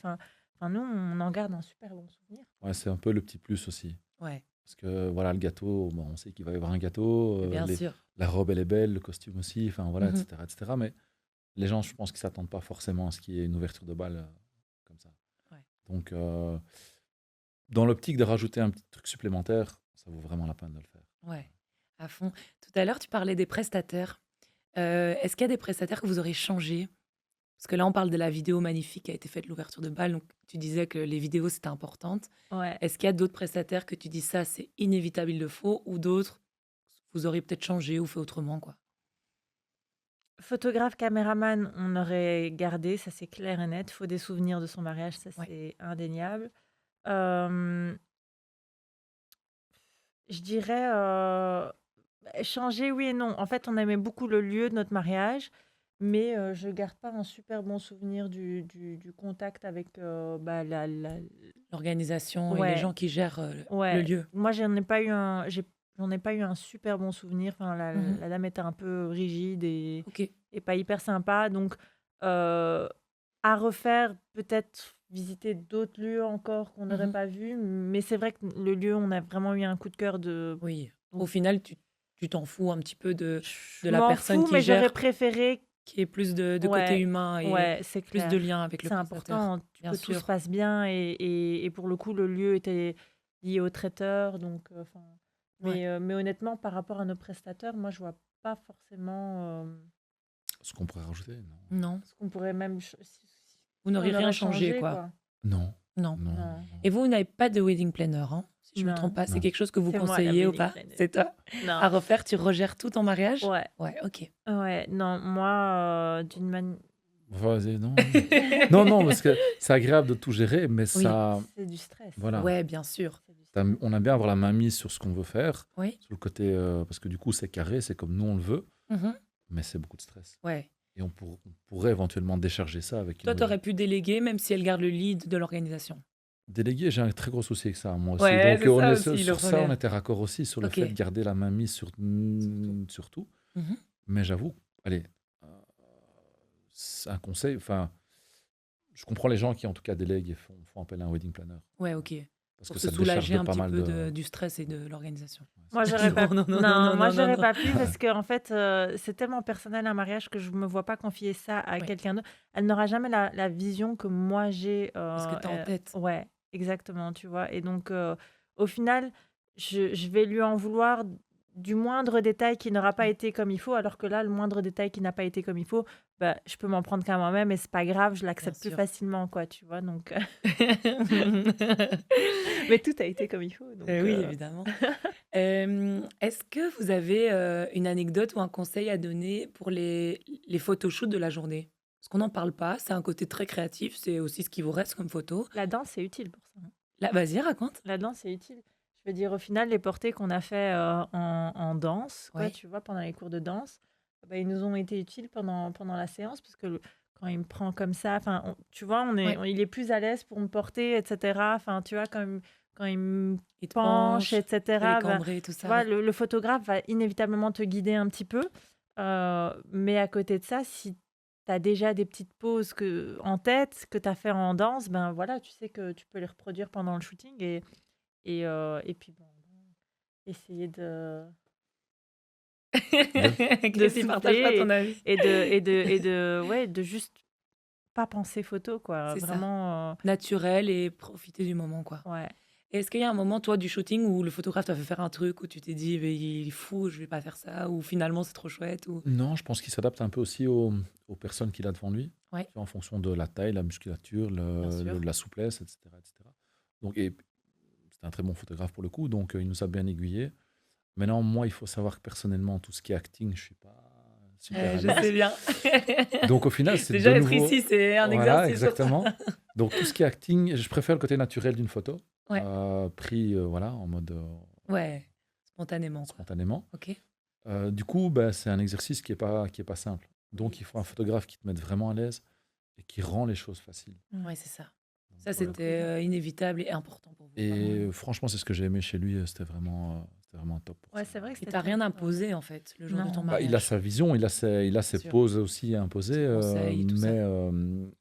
Speaker 1: nous, on en garde un super bon souvenir.
Speaker 3: Ouais, c'est un peu le petit plus aussi.
Speaker 2: Ouais,
Speaker 3: Parce que voilà, le gâteau, bon, on sait qu'il va y avoir un gâteau,
Speaker 2: bien sûr.
Speaker 3: la robe, elle est belle, le costume aussi, enfin voilà,
Speaker 2: Mhm.
Speaker 3: etc., etc. Mais les gens, je pense qu'ils s'attendent pas forcément à ce qu'il y ait une ouverture de bal comme ça.
Speaker 2: Ouais.
Speaker 3: Donc, dans l'optique de rajouter un petit truc supplémentaire, ça vaut vraiment la peine de le faire.
Speaker 2: Ouais, à fond. Tout à l'heure, tu parlais des prestataires. Est-ce qu'il y a des prestataires que vous aurez changé? Parce que là, on parle de la vidéo magnifique qui a été faite, l'ouverture de bal. Donc, tu disais que les vidéos, c'était important.
Speaker 1: Ouais.
Speaker 2: Est-ce qu'il y a d'autres prestataires que tu dis ça, c'est inévitable, il le faut, ou d'autres, vous auriez peut-être changé ou fait autrement, quoi?
Speaker 1: Photographe, caméraman, on aurait gardé, ça c'est clair et net. Faut des souvenirs de son mariage, ça
Speaker 2: Ouais.
Speaker 1: c'est indéniable. Euh, je dirais changer, oui et non. En fait, on aimait beaucoup le lieu de notre mariage, mais je garde pas un super bon souvenir du contact avec
Speaker 2: L'organisation et les
Speaker 1: Ouais,
Speaker 2: gens qui gèrent le
Speaker 1: ouais.
Speaker 2: lieu.
Speaker 1: Moi, j'en ai pas eu un super bon souvenir. Enfin,
Speaker 2: Mhm.
Speaker 1: la dame était un peu rigide
Speaker 2: Ok.
Speaker 1: et pas hyper sympa. Donc, à refaire, peut-être visiter d'autres lieux encore qu'on n'aurait
Speaker 2: Mhm.
Speaker 1: pas vus. Mais c'est vrai que le lieu, on a vraiment eu un coup de cœur de.
Speaker 2: Oui. Au
Speaker 1: Donc,
Speaker 2: final, tu t'en fous un petit peu
Speaker 1: je
Speaker 2: de la
Speaker 1: m'en
Speaker 2: personne
Speaker 1: fous,
Speaker 2: qui
Speaker 1: mais j'aurais
Speaker 2: gère,
Speaker 1: préféré.
Speaker 2: qui est plus de côté
Speaker 1: Ouais,
Speaker 2: humain et
Speaker 1: ouais, c'est
Speaker 2: plus de
Speaker 1: clair.
Speaker 2: lien avec le
Speaker 1: C'est
Speaker 2: prestataire.
Speaker 1: important
Speaker 2: Bien
Speaker 1: que tout se
Speaker 2: sûr.
Speaker 1: passe bien et pour le coup, le lieu était lié au traiteur, donc
Speaker 2: Ouais.
Speaker 1: mais honnêtement, par rapport à nos prestataires, moi, je vois pas forcément
Speaker 3: Ce qu'on pourrait rajouter, non.
Speaker 2: Non.
Speaker 1: ce qu'on pourrait même
Speaker 2: Vous
Speaker 1: si
Speaker 2: n'auriez
Speaker 1: on
Speaker 2: rien
Speaker 1: aurait
Speaker 2: changé,
Speaker 1: changé,
Speaker 2: quoi.
Speaker 1: quoi.
Speaker 3: Non,
Speaker 2: Non.
Speaker 3: non,
Speaker 1: Non,
Speaker 3: non.
Speaker 2: Et vous n'avez pas de wedding planner, hein, si je ne me trompe
Speaker 1: non,
Speaker 2: pas. C'est
Speaker 3: Non.
Speaker 2: quelque chose que vous
Speaker 1: c'est moi la
Speaker 2: conseillez ou
Speaker 1: wedding
Speaker 2: pas?
Speaker 1: planner.
Speaker 2: C'est toi?
Speaker 1: Non,
Speaker 2: À refaire, tu regères tout ton mariage?
Speaker 1: ouais,
Speaker 2: Ouais, ok.
Speaker 1: ouais, non, moi, d'une manière,
Speaker 3: Vas-y, non. Non, non, parce que c'est agréable de tout gérer, mais
Speaker 2: Oui.
Speaker 3: ça,
Speaker 1: c'est du stress.
Speaker 3: voilà.
Speaker 2: Ouais, bien sûr.
Speaker 1: C'est du stress.
Speaker 3: On aime bien avoir la main mise sur ce qu'on veut faire,
Speaker 2: Oui.
Speaker 3: sur le côté, parce que du coup, c'est carré, c'est comme nous on le veut,
Speaker 2: Mhm.
Speaker 3: mais c'est beaucoup de stress.
Speaker 2: Ouais.
Speaker 3: Et on pourrait éventuellement décharger ça avec
Speaker 2: Toi,
Speaker 3: une
Speaker 2: tu aurais pu déléguer, même si elle garde le lead de l'organisation.
Speaker 3: délégué. J'ai un très gros souci avec ça, moi aussi.
Speaker 2: Ouais,
Speaker 3: Donc,
Speaker 2: c'est ça
Speaker 3: sur
Speaker 2: aussi le
Speaker 3: ça, on
Speaker 2: problème.
Speaker 3: était raccord aussi sur le
Speaker 2: Ok.
Speaker 3: fait de garder la main mise sur tout.
Speaker 2: Mhm.
Speaker 3: Mais j'avoue, allez, euh, c'est un conseil. Enfin, je comprends les gens qui, en tout cas, délèguent et font appel à un wedding planner.
Speaker 2: Ouais, ok.
Speaker 3: Parce
Speaker 2: Pour
Speaker 3: que
Speaker 2: se
Speaker 3: ça te décharge
Speaker 2: soulager
Speaker 3: de
Speaker 2: un
Speaker 3: pas
Speaker 2: petit
Speaker 3: mal
Speaker 2: peu
Speaker 3: de.
Speaker 2: du stress et de l'organisation.
Speaker 1: Moi, j'aurais pas.
Speaker 2: Non, non, non, non,
Speaker 1: Non,
Speaker 2: non,
Speaker 1: moi,
Speaker 2: non, non,
Speaker 1: j'aurais
Speaker 2: non.
Speaker 1: pas pu parce que en fait, c'est tellement personnel un mariage que je me vois pas confier ça à
Speaker 2: Ouais.
Speaker 1: quelqu'un d'autre. Elle n'aura jamais la vision que moi j'ai.
Speaker 2: Parce que tu as en tête.
Speaker 1: Ouais, exactement, tu vois. Et donc, au final, je vais lui en vouloir du moindre détail qui n'aura pas
Speaker 2: Mm.
Speaker 1: été comme il faut, alors que là, le moindre détail qui n'a pas été comme il faut, bah, je peux m'en prendre qu'à moi-même et c'est pas grave, je
Speaker 2: Bien
Speaker 1: l'accepte plus
Speaker 2: sûr.
Speaker 1: facilement, quoi, tu vois. Donc, mais tout a été comme il faut, donc.
Speaker 2: Oui, évidemment. Est-ce que vous avez une anecdote ou un conseil à donner pour les photoshoots de la journée? Parce qu'on n'en parle pas, c'est un côté très créatif, c'est aussi ce qui vous reste comme photo.
Speaker 1: La danse, c'est utile pour ça, hein.
Speaker 2: Là, vas-y, raconte.
Speaker 1: La danse, c'est utile. Je veux dire, au final, les portées qu'on a fait en danse, quoi,
Speaker 2: Ouais.
Speaker 1: tu vois, pendant les cours de danse, bah, ils nous ont été utiles pendant la séance, parce que quand il me prend comme ça, enfin, tu vois,
Speaker 2: Ouais.
Speaker 1: il est plus à l'aise pour me porter, etc. Enfin, tu vois, quand il me
Speaker 2: Il te
Speaker 1: penche,
Speaker 2: penche, fait les
Speaker 1: etc., bah,
Speaker 2: cambrés, tout
Speaker 1: tu
Speaker 2: ça,
Speaker 1: vois,
Speaker 2: ouais.
Speaker 1: le photographe va inévitablement te guider un petit peu. Mais à côté de ça, si tu as déjà des petites poses en tête que tu as fait en danse, ben voilà, tu sais que tu peux les reproduire pendant le shooting et puis bon, essayer de
Speaker 2: Chrissy, partage pas ton
Speaker 1: souffler
Speaker 2: avis.
Speaker 1: ouais, de juste pas penser photo, quoi.
Speaker 2: C'est ça.
Speaker 1: Vraiment,
Speaker 2: Naturel et profiter du moment, quoi.
Speaker 1: ouais.
Speaker 2: Et est-ce qu'il y a un moment, toi, du shooting où le photographe t'a fait faire un truc où tu t'es dit, mais il est fou, je vais pas faire ça, ou finalement c'est trop chouette, ou...
Speaker 3: Non, je pense qu'il s'adapte un peu aussi aux personnes qu'il a devant lui,
Speaker 2: Ouais.
Speaker 3: tu vois, en fonction de la taille, la musculature,
Speaker 2: Bien sûr.
Speaker 3: la souplesse, etc., etc. Donc, et c'est un très bon photographe pour le coup, donc il nous a bien aiguillés. Maintenant, moi, il faut savoir que personnellement, tout ce qui est acting, je suis pas super à
Speaker 2: Je
Speaker 3: l'aise.
Speaker 2: sais bien.
Speaker 3: Donc au final, c'est
Speaker 2: Déjà,
Speaker 3: de
Speaker 2: être
Speaker 3: nouveau.
Speaker 2: ici, c'est un
Speaker 3: Voilà,
Speaker 2: exercice pour toi.
Speaker 3: exactement. Donc tout ce qui est acting, je préfère le côté naturel d'une photo,
Speaker 2: Ouais.
Speaker 3: pris voilà, en mode
Speaker 2: Ouais, spontanément, quoi.
Speaker 3: spontanément.
Speaker 2: Ok.
Speaker 3: Du coup, bah, c'est un exercice qui est pas simple. Donc il faut un photographe qui te mette vraiment à l'aise et qui rend les choses faciles.
Speaker 2: Ouais, c'est ça.
Speaker 3: Donc,
Speaker 2: Ça,
Speaker 3: voilà.
Speaker 2: c'était inévitable et important pour vous.
Speaker 3: Et
Speaker 2: vraiment.
Speaker 3: franchement, c'est ce que j'ai aimé chez lui. C'était vraiment top. pour
Speaker 1: Ouais,
Speaker 3: ça.
Speaker 1: c'est vrai que
Speaker 2: Et
Speaker 1: c'était
Speaker 2: t'as rien
Speaker 1: top,
Speaker 2: imposé, en fait, le jour de
Speaker 1: Non.
Speaker 2: ton
Speaker 3: Bah,
Speaker 2: mariage.
Speaker 3: il a sa vision, il a ses
Speaker 2: sûr.
Speaker 3: pauses aussi à imposer,
Speaker 2: Ses conseils, tout ça.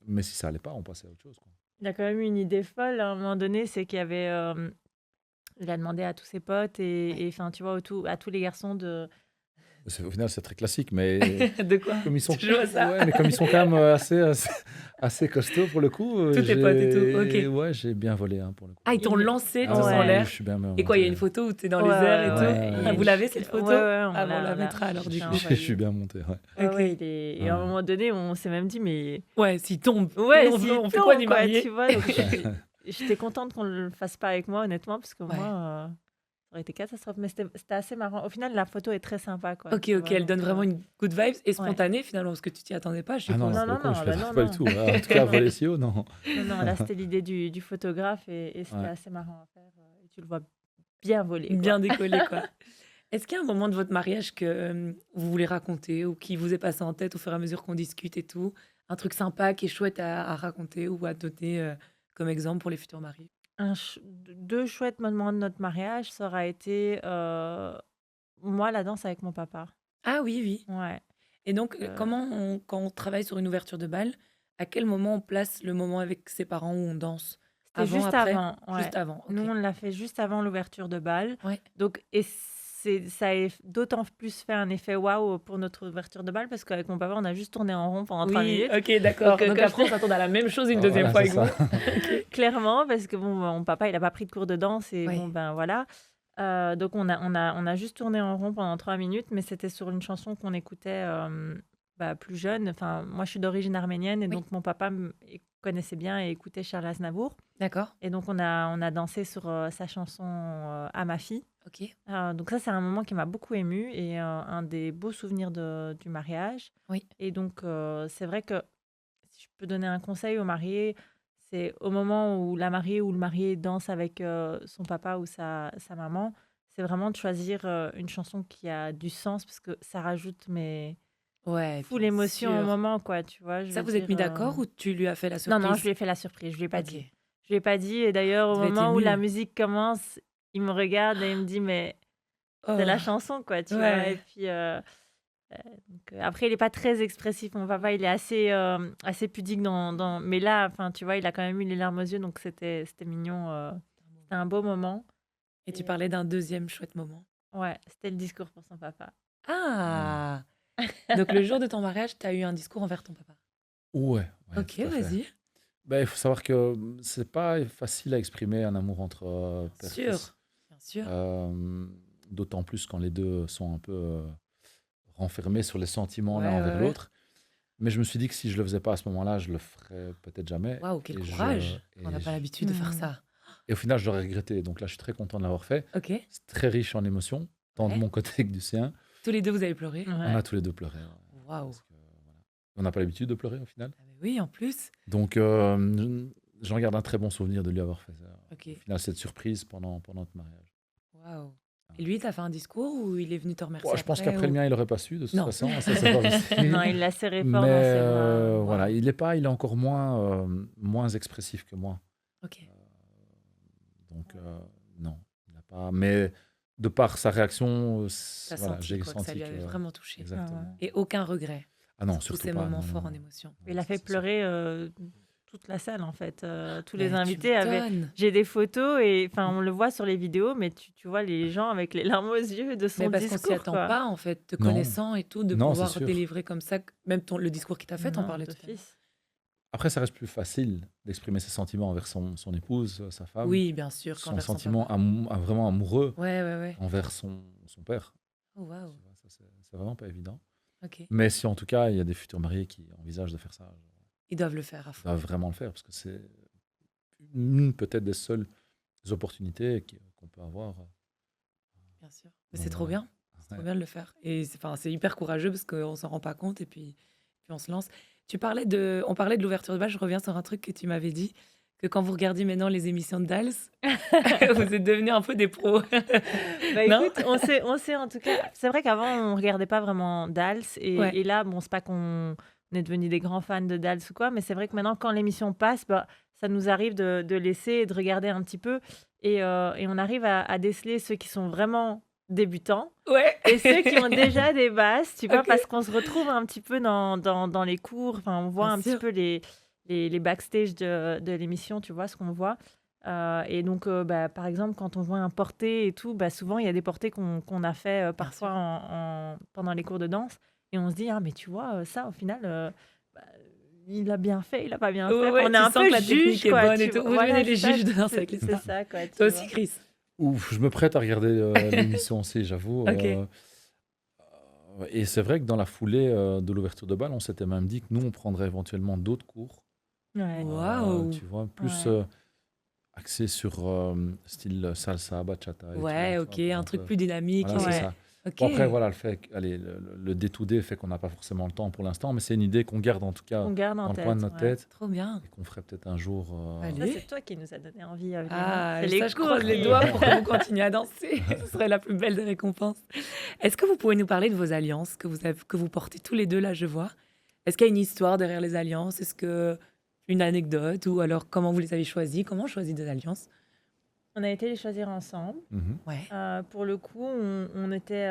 Speaker 3: mais si ça allait pas, on passait à autre chose, quoi.
Speaker 1: Il a quand même eu une idée folle à un moment donné, c'est qu'il y avait... il a demandé à tous ses potes et enfin, tu vois, à tous les garçons de...
Speaker 3: Au final, c'est très classique, mais
Speaker 2: De quoi?
Speaker 3: comme ils sont,
Speaker 2: Tu joues à ça?
Speaker 3: ouais, mais comme ils sont quand même assez costauds pour le coup,
Speaker 2: Tous tes potes et tout, ok.
Speaker 3: ouais, j'ai bien volé, hein, pour le coup.
Speaker 2: Ah, ils t'ont
Speaker 1: Il-
Speaker 2: lancé
Speaker 3: Ah
Speaker 2: tous en
Speaker 1: ouais.
Speaker 2: l'air.
Speaker 3: je suis bien
Speaker 2: Et quoi, il y a une
Speaker 3: monté.
Speaker 2: photo où t'es dans
Speaker 1: Ouais,
Speaker 2: les airs et
Speaker 1: ouais,
Speaker 2: tout?
Speaker 3: ouais.
Speaker 2: Ah, vous
Speaker 1: Il-
Speaker 2: l'avez, cette photo?
Speaker 1: Ouais, ouais,
Speaker 2: Ah, bon, on la
Speaker 1: l'a-
Speaker 2: mettra alors,
Speaker 1: je
Speaker 2: du
Speaker 1: l'ai
Speaker 2: coup.
Speaker 3: Je suis bien monté, ouais.
Speaker 1: Ouais,
Speaker 2: Ok.
Speaker 1: ouais, et à un
Speaker 3: Ouais.
Speaker 1: moment donné, on s'est même dit, mais
Speaker 2: Ouais, s'il tombe,
Speaker 1: ouais,
Speaker 2: on fait quoi du marié?
Speaker 1: tu vois. Donc j'étais contente qu'on le fasse pas avec moi, honnêtement, parce que
Speaker 2: Ouais.
Speaker 1: moi, ça aurait été catastrophe. Mais c'était assez marrant. Au final, la photo est très sympa, quoi.
Speaker 2: Ok,
Speaker 1: tu
Speaker 2: ok,
Speaker 1: vois,
Speaker 2: elle donne
Speaker 1: donc,
Speaker 2: vraiment une good vibes et spontanée finalement, parce que tu t'y attendais pas, je
Speaker 3: Ah non,
Speaker 2: suppose.
Speaker 3: non,
Speaker 1: Non,
Speaker 3: pour le coup,
Speaker 1: non,
Speaker 3: je
Speaker 1: bah
Speaker 3: l'attends
Speaker 1: non,
Speaker 3: pas
Speaker 1: non.
Speaker 3: du tout. En tout cas, voler si haut, non.
Speaker 1: Non, là, c'était l'idée du photographe et c'était
Speaker 3: Ouais.
Speaker 1: assez marrant à faire. Et tu le vois bien voler, quoi.
Speaker 2: Bien décollé, quoi. Est-ce qu'il y a un moment de votre mariage que vous voulez raconter ou qui vous est passé en tête au fur et à mesure qu'on discute et tout? Un truc sympa qui est chouette à raconter ou à donner comme exemple pour les futurs mariés?
Speaker 1: Deux chouettes moments de notre mariage, ça aura été moi, la danse avec mon papa.
Speaker 2: Ah oui, oui.
Speaker 1: Ouais.
Speaker 2: Et donc,
Speaker 1: Euh,
Speaker 2: quand on travaille sur une ouverture de bal, à quel moment on place le moment avec ses parents où on danse?
Speaker 1: C'était
Speaker 2: Avant,
Speaker 1: juste
Speaker 2: après?
Speaker 1: avant. Ouais.
Speaker 2: Juste avant, ok.
Speaker 1: Nous, on l'a fait juste avant l'ouverture de bal.
Speaker 2: Ouais.
Speaker 1: Donc, ça a d'autant plus fait un effet waouh pour notre ouverture de bal parce qu'avec mon papa, on a juste tourné en rond pendant 3
Speaker 2: Oui,
Speaker 1: minutes.
Speaker 2: ok, d'accord.
Speaker 1: Donc,
Speaker 2: Donc
Speaker 1: quand
Speaker 2: après, on s'attend à la même chose une
Speaker 3: Ah,
Speaker 2: deuxième
Speaker 3: voilà,
Speaker 2: fois
Speaker 3: c'est
Speaker 2: avec vous.
Speaker 3: ça.
Speaker 1: Clairement, parce que bon, mon papa, il n'a pas pris de cours de danse et
Speaker 2: Ouais.
Speaker 1: bon, ben voilà. Donc, on a juste tourné en rond pendant 3 minutes, mais c'était sur une chanson qu'on écoutait plus jeune. Enfin, moi, je suis d'origine arménienne et
Speaker 2: Oui.
Speaker 1: donc mon papa connaissait bien et écoutait Charles Aznavour.
Speaker 2: D'accord,
Speaker 1: Et donc, on a dansé sur sa chanson À ma fille.
Speaker 2: ok.
Speaker 1: Donc, ça, c'est un moment qui m'a beaucoup émue et un des beaux souvenirs du mariage.
Speaker 2: Oui.
Speaker 1: Et donc, c'est vrai que si je peux donner un conseil aux mariés, c'est au moment où la mariée ou le marié danse avec son papa ou sa maman, c'est vraiment de choisir une chanson qui a du sens parce que ça rajoute
Speaker 2: Ouais,
Speaker 1: full
Speaker 2: bien
Speaker 1: émotion au
Speaker 2: sûr.
Speaker 1: moment, quoi, tu vois. Je
Speaker 2: Ça,
Speaker 1: veux
Speaker 2: vous êtes
Speaker 1: dire,
Speaker 2: mis d'accord ou tu lui as fait la
Speaker 1: Non,
Speaker 2: surprise?
Speaker 1: non, je lui ai fait la surprise, je lui ai pas
Speaker 2: Ok.
Speaker 1: dit. Je lui ai pas dit et d'ailleurs, au
Speaker 2: Devait être
Speaker 1: moment où la
Speaker 2: ému.
Speaker 1: musique commence, il me regarde et il me dit, mais c'est la
Speaker 2: Oh,
Speaker 1: chanson, quoi, tu vois.
Speaker 2: ouais.
Speaker 1: Et puis, après, il est pas très expressif. Mon papa, il est assez pudique mais là, enfin, tu vois, il a quand même eu les larmes aux yeux, donc c'était mignon. C'était un beau moment.
Speaker 2: Et tu parlais d'un deuxième chouette moment.
Speaker 1: Ouais, c'était le discours pour son papa.
Speaker 2: Ah! Donc le jour de ton mariage, tu as eu un discours envers ton papa.
Speaker 3: Ouais,
Speaker 2: Ok,
Speaker 3: tout à fait.
Speaker 2: vas-y.
Speaker 3: Ben, il faut savoir que c'est pas facile à exprimer un amour entre père et
Speaker 2: Sûr.
Speaker 3: fils.
Speaker 2: Bien sûr.
Speaker 3: D'autant plus quand les deux sont un peu renfermés sur les sentiments l'un
Speaker 2: Ouais,
Speaker 3: envers
Speaker 2: ouais, ouais.
Speaker 3: l'autre. Mais je me suis dit que si je le faisais pas à ce moment-là, je le ferais peut-être jamais.
Speaker 2: Waouh, quel
Speaker 3: Et
Speaker 2: courage. On n'a
Speaker 3: et
Speaker 2: pas l'habitude de faire ça.
Speaker 3: et au final, je l'aurais regretté. Donc là, je suis très content de l'avoir fait.
Speaker 2: Ok.
Speaker 3: C'est très riche en émotions, tant de
Speaker 2: Ouais.
Speaker 3: mon côté que du sien.
Speaker 2: Tous les deux, vous avez pleuré?
Speaker 1: Ouais.
Speaker 3: On a tous les deux pleuré. Ouais.
Speaker 2: Waouh.
Speaker 3: Parce que, voilà. On n'a pas l'habitude de pleurer au final.
Speaker 2: Ah, mais oui, en plus.
Speaker 3: Donc, j'en garde un très bon souvenir de lui avoir fait ça.
Speaker 2: Ok.
Speaker 3: Au final, cette surprise pendant notre mariage.
Speaker 2: Waouh. Et lui, t'as fait un discours ou il est venu te remercier
Speaker 3: Ouais, je pense
Speaker 2: après,
Speaker 3: qu'après
Speaker 2: ou-
Speaker 3: le mien, il n'aurait pas su, de toute
Speaker 2: Non.
Speaker 3: façon. Ça, c'est pas possible.
Speaker 1: Non, il l'a serré fort
Speaker 3: Mais
Speaker 1: dans ses bras.
Speaker 3: voilà, il est encore moins expressif que moi.
Speaker 2: Ok.
Speaker 3: Donc, non, il n'a pas. Mais de par sa réaction,
Speaker 2: T'as
Speaker 3: voilà,
Speaker 2: senti
Speaker 3: j'ai
Speaker 2: quoi, que ça
Speaker 3: senti
Speaker 2: lui avait
Speaker 3: que.
Speaker 2: vraiment touché.
Speaker 3: Exactement.
Speaker 2: Et aucun regret.
Speaker 3: Ah non,
Speaker 2: Sur tous
Speaker 3: surtout
Speaker 2: ces
Speaker 3: pas.
Speaker 2: moments
Speaker 3: non,
Speaker 2: forts
Speaker 3: non,
Speaker 2: en
Speaker 3: non.
Speaker 2: émotion.
Speaker 3: Non,
Speaker 1: Il a
Speaker 3: ça,
Speaker 1: fait
Speaker 3: c'est sûr.
Speaker 1: pleurer toute la salle, en fait. Tous les
Speaker 2: Mais tu
Speaker 1: invités avaient.
Speaker 2: m'étonnes.
Speaker 1: J'ai des photos et enfin, on le voit sur les vidéos, mais tu vois les gens avec les larmes aux yeux de son
Speaker 2: Mais parce qu'on
Speaker 1: discours.
Speaker 2: s'y attend
Speaker 1: quoi.
Speaker 2: pas, en fait, te
Speaker 3: Non.
Speaker 2: connaissant et tout, de
Speaker 3: Non, c'est
Speaker 2: pouvoir
Speaker 3: sûr.
Speaker 2: délivrer comme ça. Même le discours qu'il t'a fait, t'en
Speaker 1: Non,
Speaker 2: parlais tout à l'heure.
Speaker 1: d'office.
Speaker 3: Après, ça reste plus facile d'exprimer ses sentiments envers son épouse, sa femme.
Speaker 2: Oui, bien sûr.
Speaker 3: Son
Speaker 2: qu'envers son
Speaker 3: sentiment
Speaker 2: papa.
Speaker 3: vraiment amoureux
Speaker 2: Ouais, ouais, ouais.
Speaker 3: envers son père.
Speaker 2: Oh, waouh.
Speaker 3: Tu vois, ça, c'est vraiment pas évident.
Speaker 2: Ok.
Speaker 3: Mais si en tout cas, il y a des futurs mariés qui envisagent de faire ça,
Speaker 2: Ils doivent le faire à
Speaker 3: ils
Speaker 2: fond.
Speaker 3: doivent vraiment le faire parce que c'est peut-être des seules opportunités qu'on peut avoir.
Speaker 2: Bien sûr. Mais
Speaker 3: Donc,
Speaker 2: c'est trop
Speaker 3: voilà.
Speaker 2: bien. C'est trop
Speaker 3: Ouais.
Speaker 2: bien de le faire. Et c'est hyper courageux parce qu'on s'en rend pas compte et puis on se lance. On parlait de l'ouverture de bal. Je reviens sur un truc que tu m'avais dit, que quand vous regardiez maintenant les émissions de Dals, vous êtes devenus un peu des pros.
Speaker 1: Bah,
Speaker 2: Non.
Speaker 1: écoute, on sait en tout cas. C'est vrai qu'avant, on regardait pas vraiment Dals.
Speaker 2: Ouais.
Speaker 1: Et là, bon, c'est pas qu'on est devenus des grands fans de Dals ou quoi, mais c'est vrai que maintenant, quand l'émission passe, bah, ça nous arrive de laisser et de regarder un petit peu. Et on arrive à déceler ceux qui sont vraiment débutants
Speaker 2: Ouais.
Speaker 1: et ceux qui ont déjà des bases, tu vois,
Speaker 2: Ok.
Speaker 1: parce qu'on se retrouve un petit peu dans les cours, enfin, on voit
Speaker 2: Bien
Speaker 1: un petit
Speaker 2: sûr.
Speaker 1: peu les backstage de l'émission, tu vois, ce qu'on voit. Et donc, par exemple, quand on voit un porté et tout, souvent, il y a des portés qu'on a fait parfois
Speaker 2: sûr.
Speaker 1: pendant les cours de danse. Et on se dit, ah, mais tu vois, ça, au final, bah, il a bien fait, il a pas bien
Speaker 2: Ouais,
Speaker 1: fait. Enfin,
Speaker 2: ouais,
Speaker 1: on est
Speaker 2: tu
Speaker 1: un
Speaker 2: sens
Speaker 1: peu
Speaker 2: que la
Speaker 1: juge,
Speaker 2: technique est
Speaker 1: quoi.
Speaker 2: bonne et
Speaker 1: Tu
Speaker 2: tout.
Speaker 1: vois.
Speaker 2: Vous devenez
Speaker 1: Voilà,
Speaker 2: les
Speaker 1: c'est ça,
Speaker 2: juges de danse
Speaker 1: c'est
Speaker 2: avec les
Speaker 1: c'est
Speaker 2: stars.
Speaker 1: ça, quoi,
Speaker 2: Toi
Speaker 1: tu
Speaker 2: aussi,
Speaker 1: vois.
Speaker 2: Chris.
Speaker 3: Ouf, je me prête à regarder l'émission aussi, j'avoue.
Speaker 2: Ok.
Speaker 3: Et c'est vrai que dans la foulée de l'ouverture de bal, on s'était même dit que nous, on prendrait éventuellement d'autres cours.
Speaker 1: Ouais,
Speaker 2: Waouh.
Speaker 3: Tu vois, plus
Speaker 1: ouais.
Speaker 3: axé sur style salsa, bachata et tout,
Speaker 2: Ouais,
Speaker 3: tu
Speaker 2: ok,
Speaker 3: vois, pour
Speaker 2: un
Speaker 3: un
Speaker 2: truc
Speaker 3: peu.
Speaker 2: plus dynamique.
Speaker 3: Voilà, c'est
Speaker 2: Et...
Speaker 1: Ouais.
Speaker 3: ça.
Speaker 2: Ok.
Speaker 3: Bon, après, voilà, allez, le day-to-day fait qu'on n'a pas forcément le temps pour l'instant, mais c'est une idée qu'on garde en tout cas
Speaker 1: On garde en
Speaker 3: dans le coin de
Speaker 1: tête,
Speaker 3: notre
Speaker 1: ouais.
Speaker 3: tête
Speaker 2: Trop bien.
Speaker 3: et qu'on ferait peut-être un jour.
Speaker 1: Ça,
Speaker 2: Allez.
Speaker 1: c'est toi qui nous a donné envie, Evelyne, hein.
Speaker 2: Ah,
Speaker 1: C'est les
Speaker 2: ça, je
Speaker 1: cours
Speaker 2: croise les
Speaker 1: qui...
Speaker 2: doigts pour que vous continuiez à danser. Ce serait la plus belle des récompenses. Est-ce que vous pouvez nous parler de vos alliances que vous portez tous les deux, là, je vois? Est-ce qu'il y a une histoire derrière les alliances? Est-ce que une anecdote? Ou alors comment vous les avez choisies? Comment on choisit des alliances?
Speaker 1: On a été les choisir ensemble.
Speaker 3: Mhm.
Speaker 2: Ouais.
Speaker 1: Pour le coup, on était,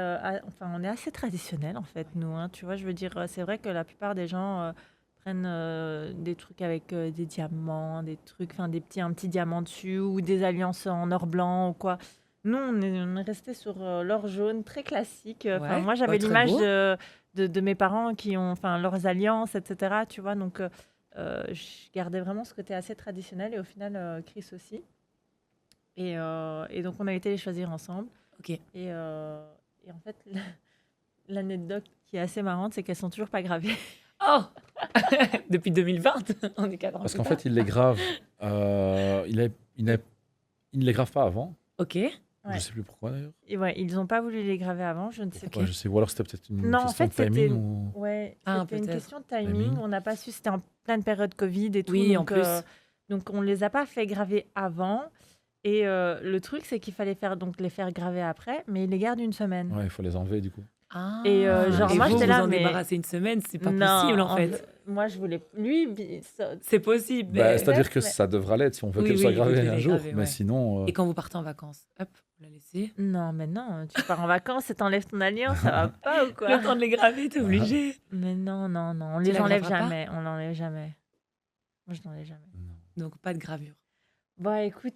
Speaker 1: enfin, on est assez traditionnel en fait, nous, hein, tu vois, je veux dire, c'est vrai que la plupart des gens prennent des trucs avec des diamants, des trucs, enfin, un petit diamant dessus ou des alliances en or blanc ou quoi. Nous, on est resté sur l'or jaune, très classique. Enfin,
Speaker 2: Ouais,
Speaker 1: moi,
Speaker 2: bah,
Speaker 1: j'avais
Speaker 2: très
Speaker 1: l'image
Speaker 2: beau.
Speaker 1: de mes parents qui ont, enfin, leurs alliances, etc. Tu vois, donc je gardais vraiment ce côté assez traditionnel et au final, Chris aussi. Et donc, on a été les choisir ensemble.
Speaker 2: Ok.
Speaker 1: Et en fait, l'anecdote qui est assez marrante, c'est qu'elles sont toujours pas gravées.
Speaker 2: Oh! Depuis 2020, on est 4 ans
Speaker 3: Parce
Speaker 2: plus
Speaker 3: qu'en
Speaker 2: tard.
Speaker 3: fait, il les grave. Il ne les grave pas avant.
Speaker 2: Ok.
Speaker 3: Je
Speaker 1: Ouais.
Speaker 3: sais plus pourquoi d'ailleurs.
Speaker 1: Et ouais, ils n'ont pas voulu les graver avant, je ne sais
Speaker 3: Pourquoi,
Speaker 2: Ok.
Speaker 3: je sais. Ou alors c'était peut-être une
Speaker 1: Non, en
Speaker 3: question de
Speaker 1: fait, c'était
Speaker 3: timing ou.
Speaker 1: ouais,
Speaker 2: Ah,
Speaker 1: c'était une
Speaker 2: peut-être.
Speaker 1: question de timing.
Speaker 3: Timing.
Speaker 1: On n'a pas su, c'était en pleine période Covid et tout,
Speaker 2: Oui, en plus.
Speaker 1: donc on les a pas fait graver avant. Et le truc, c'est qu'il fallait les faire graver après, mais ils les gardent une semaine.
Speaker 3: Ouais, il faut les enlever du coup.
Speaker 2: Ah.
Speaker 1: Et genre,
Speaker 2: Et
Speaker 1: moi,
Speaker 2: vous,
Speaker 1: j'étais
Speaker 2: vous
Speaker 1: là,
Speaker 2: en
Speaker 1: mais
Speaker 2: débarrassez une semaine, c'est pas
Speaker 1: non,
Speaker 2: possible en fait.
Speaker 1: moi, je voulais. Lui,
Speaker 2: C'est possible.
Speaker 3: Bah,
Speaker 2: Mais...
Speaker 3: c'est-à-dire que
Speaker 1: mais-
Speaker 3: ça devra l'être si on veut
Speaker 2: Oui,
Speaker 3: qu'elle soit
Speaker 2: oui, vous
Speaker 3: gravée
Speaker 2: devez
Speaker 3: un
Speaker 2: les
Speaker 3: jour.
Speaker 2: graver,
Speaker 3: Mais
Speaker 2: ouais.
Speaker 3: sinon.
Speaker 2: Et quand vous partez en vacances, hop, vous la laissez.
Speaker 1: Non, mais non, tu pars en vacances et t'enlèves ton alliance, ça va pas ou quoi?
Speaker 2: Le temps de les graver, t'es obligé.
Speaker 1: Mais non, non, non, on
Speaker 2: Tu
Speaker 1: les
Speaker 2: la
Speaker 1: enlève
Speaker 2: graveras pas?
Speaker 1: jamais, on l'enlève jamais. Moi, je l'enlève jamais.
Speaker 3: Non.
Speaker 2: Donc pas de gravure.
Speaker 1: Bon, écoute,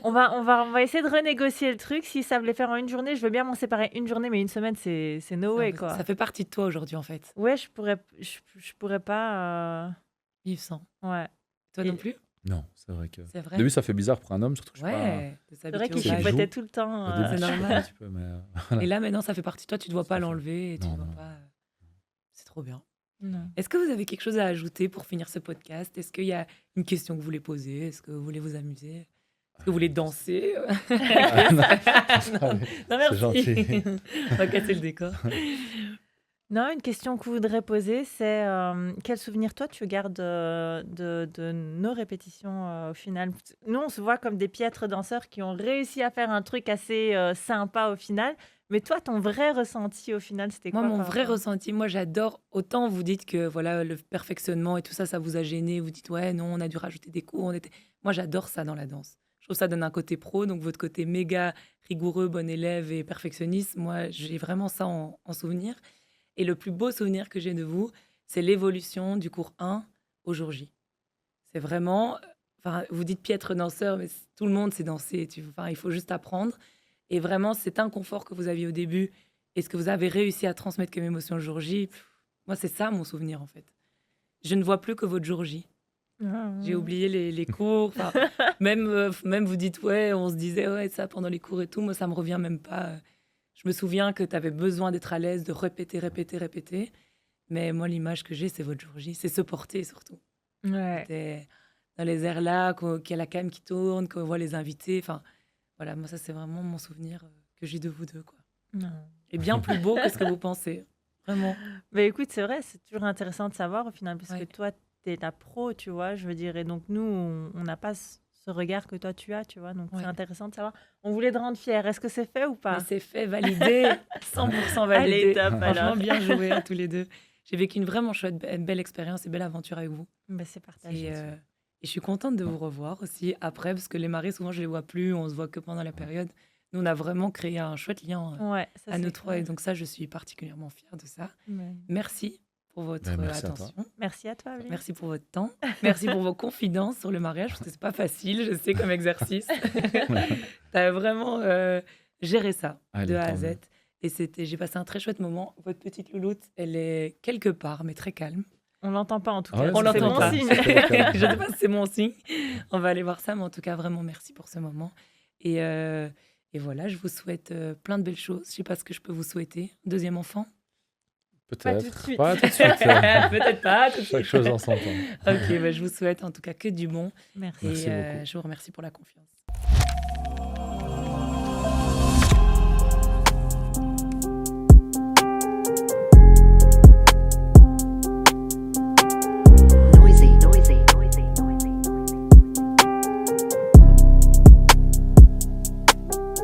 Speaker 1: on va essayer de renégocier le truc. S'ils savent les faire en une journée, je veux bien m'en séparer une journée, mais une semaine, c'est no way, quoi.
Speaker 2: Ça fait partie de toi aujourd'hui en fait.
Speaker 1: Ouais, je pourrais pas.
Speaker 2: Vivre sans.
Speaker 1: Ouais.
Speaker 2: Toi
Speaker 1: Et-
Speaker 2: non plus?
Speaker 3: Non, c'est vrai que.
Speaker 2: C'est
Speaker 3: Au
Speaker 2: vrai?
Speaker 3: début, ça fait bizarre pour un homme, surtout que je suis pas.
Speaker 2: Ouais, de
Speaker 1: C'est vrai
Speaker 2: s'habituer
Speaker 1: qu'il
Speaker 2: au
Speaker 3: je
Speaker 2: gage.
Speaker 3: joue.
Speaker 1: chipotait tout le temps.
Speaker 3: Au début,
Speaker 2: c'est
Speaker 3: je chipote
Speaker 2: normal.
Speaker 3: un petit peu, mais voilà.
Speaker 2: Et là maintenant ça fait partie de toi, tu dois
Speaker 3: Tout
Speaker 2: pas
Speaker 3: à fait.
Speaker 2: l'enlever, et tu
Speaker 3: Non,
Speaker 2: dois
Speaker 3: non.
Speaker 2: pas. C'est trop bien.
Speaker 1: Non.
Speaker 2: Est-ce que vous avez quelque chose à ajouter pour finir ce podcast? Est-ce qu'il y a une question que vous voulez poser? Est-ce que vous voulez vous amuser? Est-ce que vous voulez danser?
Speaker 3: Ah, non,
Speaker 2: Non, non, merci.
Speaker 3: c'est gentil.
Speaker 2: On va casser le décor.
Speaker 1: Non, une question que je voudrais poser, c'est quel souvenir toi tu gardes de nos répétitions au final? Nous, on se voit comme des piètres danseurs qui ont réussi à faire un truc assez sympa au final. Mais toi, ton vrai ressenti au final, c'était
Speaker 2: Moi,
Speaker 1: quoi
Speaker 2: mon
Speaker 1: par
Speaker 2: vrai
Speaker 1: rapport-
Speaker 2: ressenti, moi j'adore, autant vous dites que voilà le perfectionnement et tout ça, ça vous a gêné, vous dites ouais non, on a dû rajouter des cours, moi j'adore ça dans la danse. Je trouve que ça donne un côté pro, donc votre côté méga rigoureux, bon élève et perfectionniste, moi j'ai vraiment ça en souvenir. Et le plus beau souvenir que j'ai de vous, c'est l'évolution du cours 1 au jour J. C'est vraiment, enfin, vous dites piètre danseur, mais tout le monde sait danser. Enfin, il faut juste apprendre. Et vraiment, cet inconfort que vous aviez au début et ce que vous avez réussi à transmettre comme émotion le jour J, moi, c'est ça mon souvenir en fait. Je ne vois plus que votre jour J.
Speaker 1: Ah,
Speaker 2: J'ai oublié les cours. Enfin, même vous dites, ouais, on se disait, ouais, ça pendant les cours et tout. Moi, ça me revient même pas. Je me souviens que tu avais besoin d'être à l'aise, de répéter, répéter, répéter. Mais moi, l'image que j'ai, c'est votre jour J. C'est se porter surtout.
Speaker 1: Ouais.
Speaker 2: C'était dans les airs là, qu'il y a la cam qui tourne, qu'on voit les invités. Enfin, voilà, moi, ça, c'est vraiment mon souvenir que j'ai de vous deux, quoi.
Speaker 1: Non.
Speaker 2: Et bien plus beau que ce que vous pensez. Vraiment.
Speaker 1: Mais écoute, c'est vrai, c'est toujours intéressant de savoir au final, parce
Speaker 2: Ouais.
Speaker 1: que toi, tu es ta pro, tu vois, je veux dire, et donc nous, on n'a pas ce regard que toi, tu as, tu vois, donc
Speaker 2: Ouais.
Speaker 1: c'est intéressant de savoir. On voulait te rendre fier, est-ce que c'est fait ou pas?
Speaker 2: Mais c'est fait, validé, 100% validé.
Speaker 1: Allez, top,
Speaker 2: Franchement,
Speaker 1: alors.
Speaker 2: bien joué à tous les deux. J'ai vécu une vraiment chouette, belle expérience et belle aventure avec vous.
Speaker 1: Bah, c'est partagé.
Speaker 2: Et je suis contente de vous revoir aussi après, parce que les maris, souvent, je les vois plus, on se voit que pendant la période. Nous, on a vraiment créé un chouette lien
Speaker 1: Ouais, ça,
Speaker 2: à
Speaker 1: c'est
Speaker 2: nous trois. Et
Speaker 1: clair.
Speaker 2: donc ça, je suis particulièrement fière de ça.
Speaker 1: Ouais.
Speaker 2: Merci pour votre
Speaker 3: Merci à toi.
Speaker 2: attention.
Speaker 1: Merci à toi, Amélie.
Speaker 2: Merci pour votre temps. Merci pour vos confidences sur le mariage, parce que c'est pas facile, je sais, comme exercice. Tu as vraiment géré ça
Speaker 3: Allez,
Speaker 2: de A à
Speaker 3: tant
Speaker 2: Z.
Speaker 3: mieux.
Speaker 2: Et j'ai passé un très chouette moment. Votre petite louloute, elle est quelque part, mais très calme.
Speaker 1: On l'entend pas en tout
Speaker 3: Ah ouais,
Speaker 1: cas.
Speaker 2: On
Speaker 3: c'est
Speaker 1: C'est
Speaker 2: l'entend
Speaker 1: bon
Speaker 2: pas.
Speaker 3: très
Speaker 1: signe.
Speaker 3: calme.
Speaker 2: Je ne sais pas si c'est mon signe. On va aller voir ça, mais en tout cas, vraiment, merci pour ce moment. Et voilà, je vous souhaite plein de belles choses. Je ne sais pas ce que je peux vous souhaiter. Deuxième enfant?
Speaker 1: Pas tout de
Speaker 3: Peut-être.
Speaker 1: suite.
Speaker 3: Pas tout de suite.
Speaker 2: Peut-être pas. Tout de
Speaker 3: Chaque
Speaker 2: suite.
Speaker 3: chose en son temps.
Speaker 2: Ok, bah, je vous souhaite en tout cas que du bon.
Speaker 1: Merci.
Speaker 2: Et
Speaker 3: Merci beaucoup.
Speaker 2: je vous remercie pour la confiance.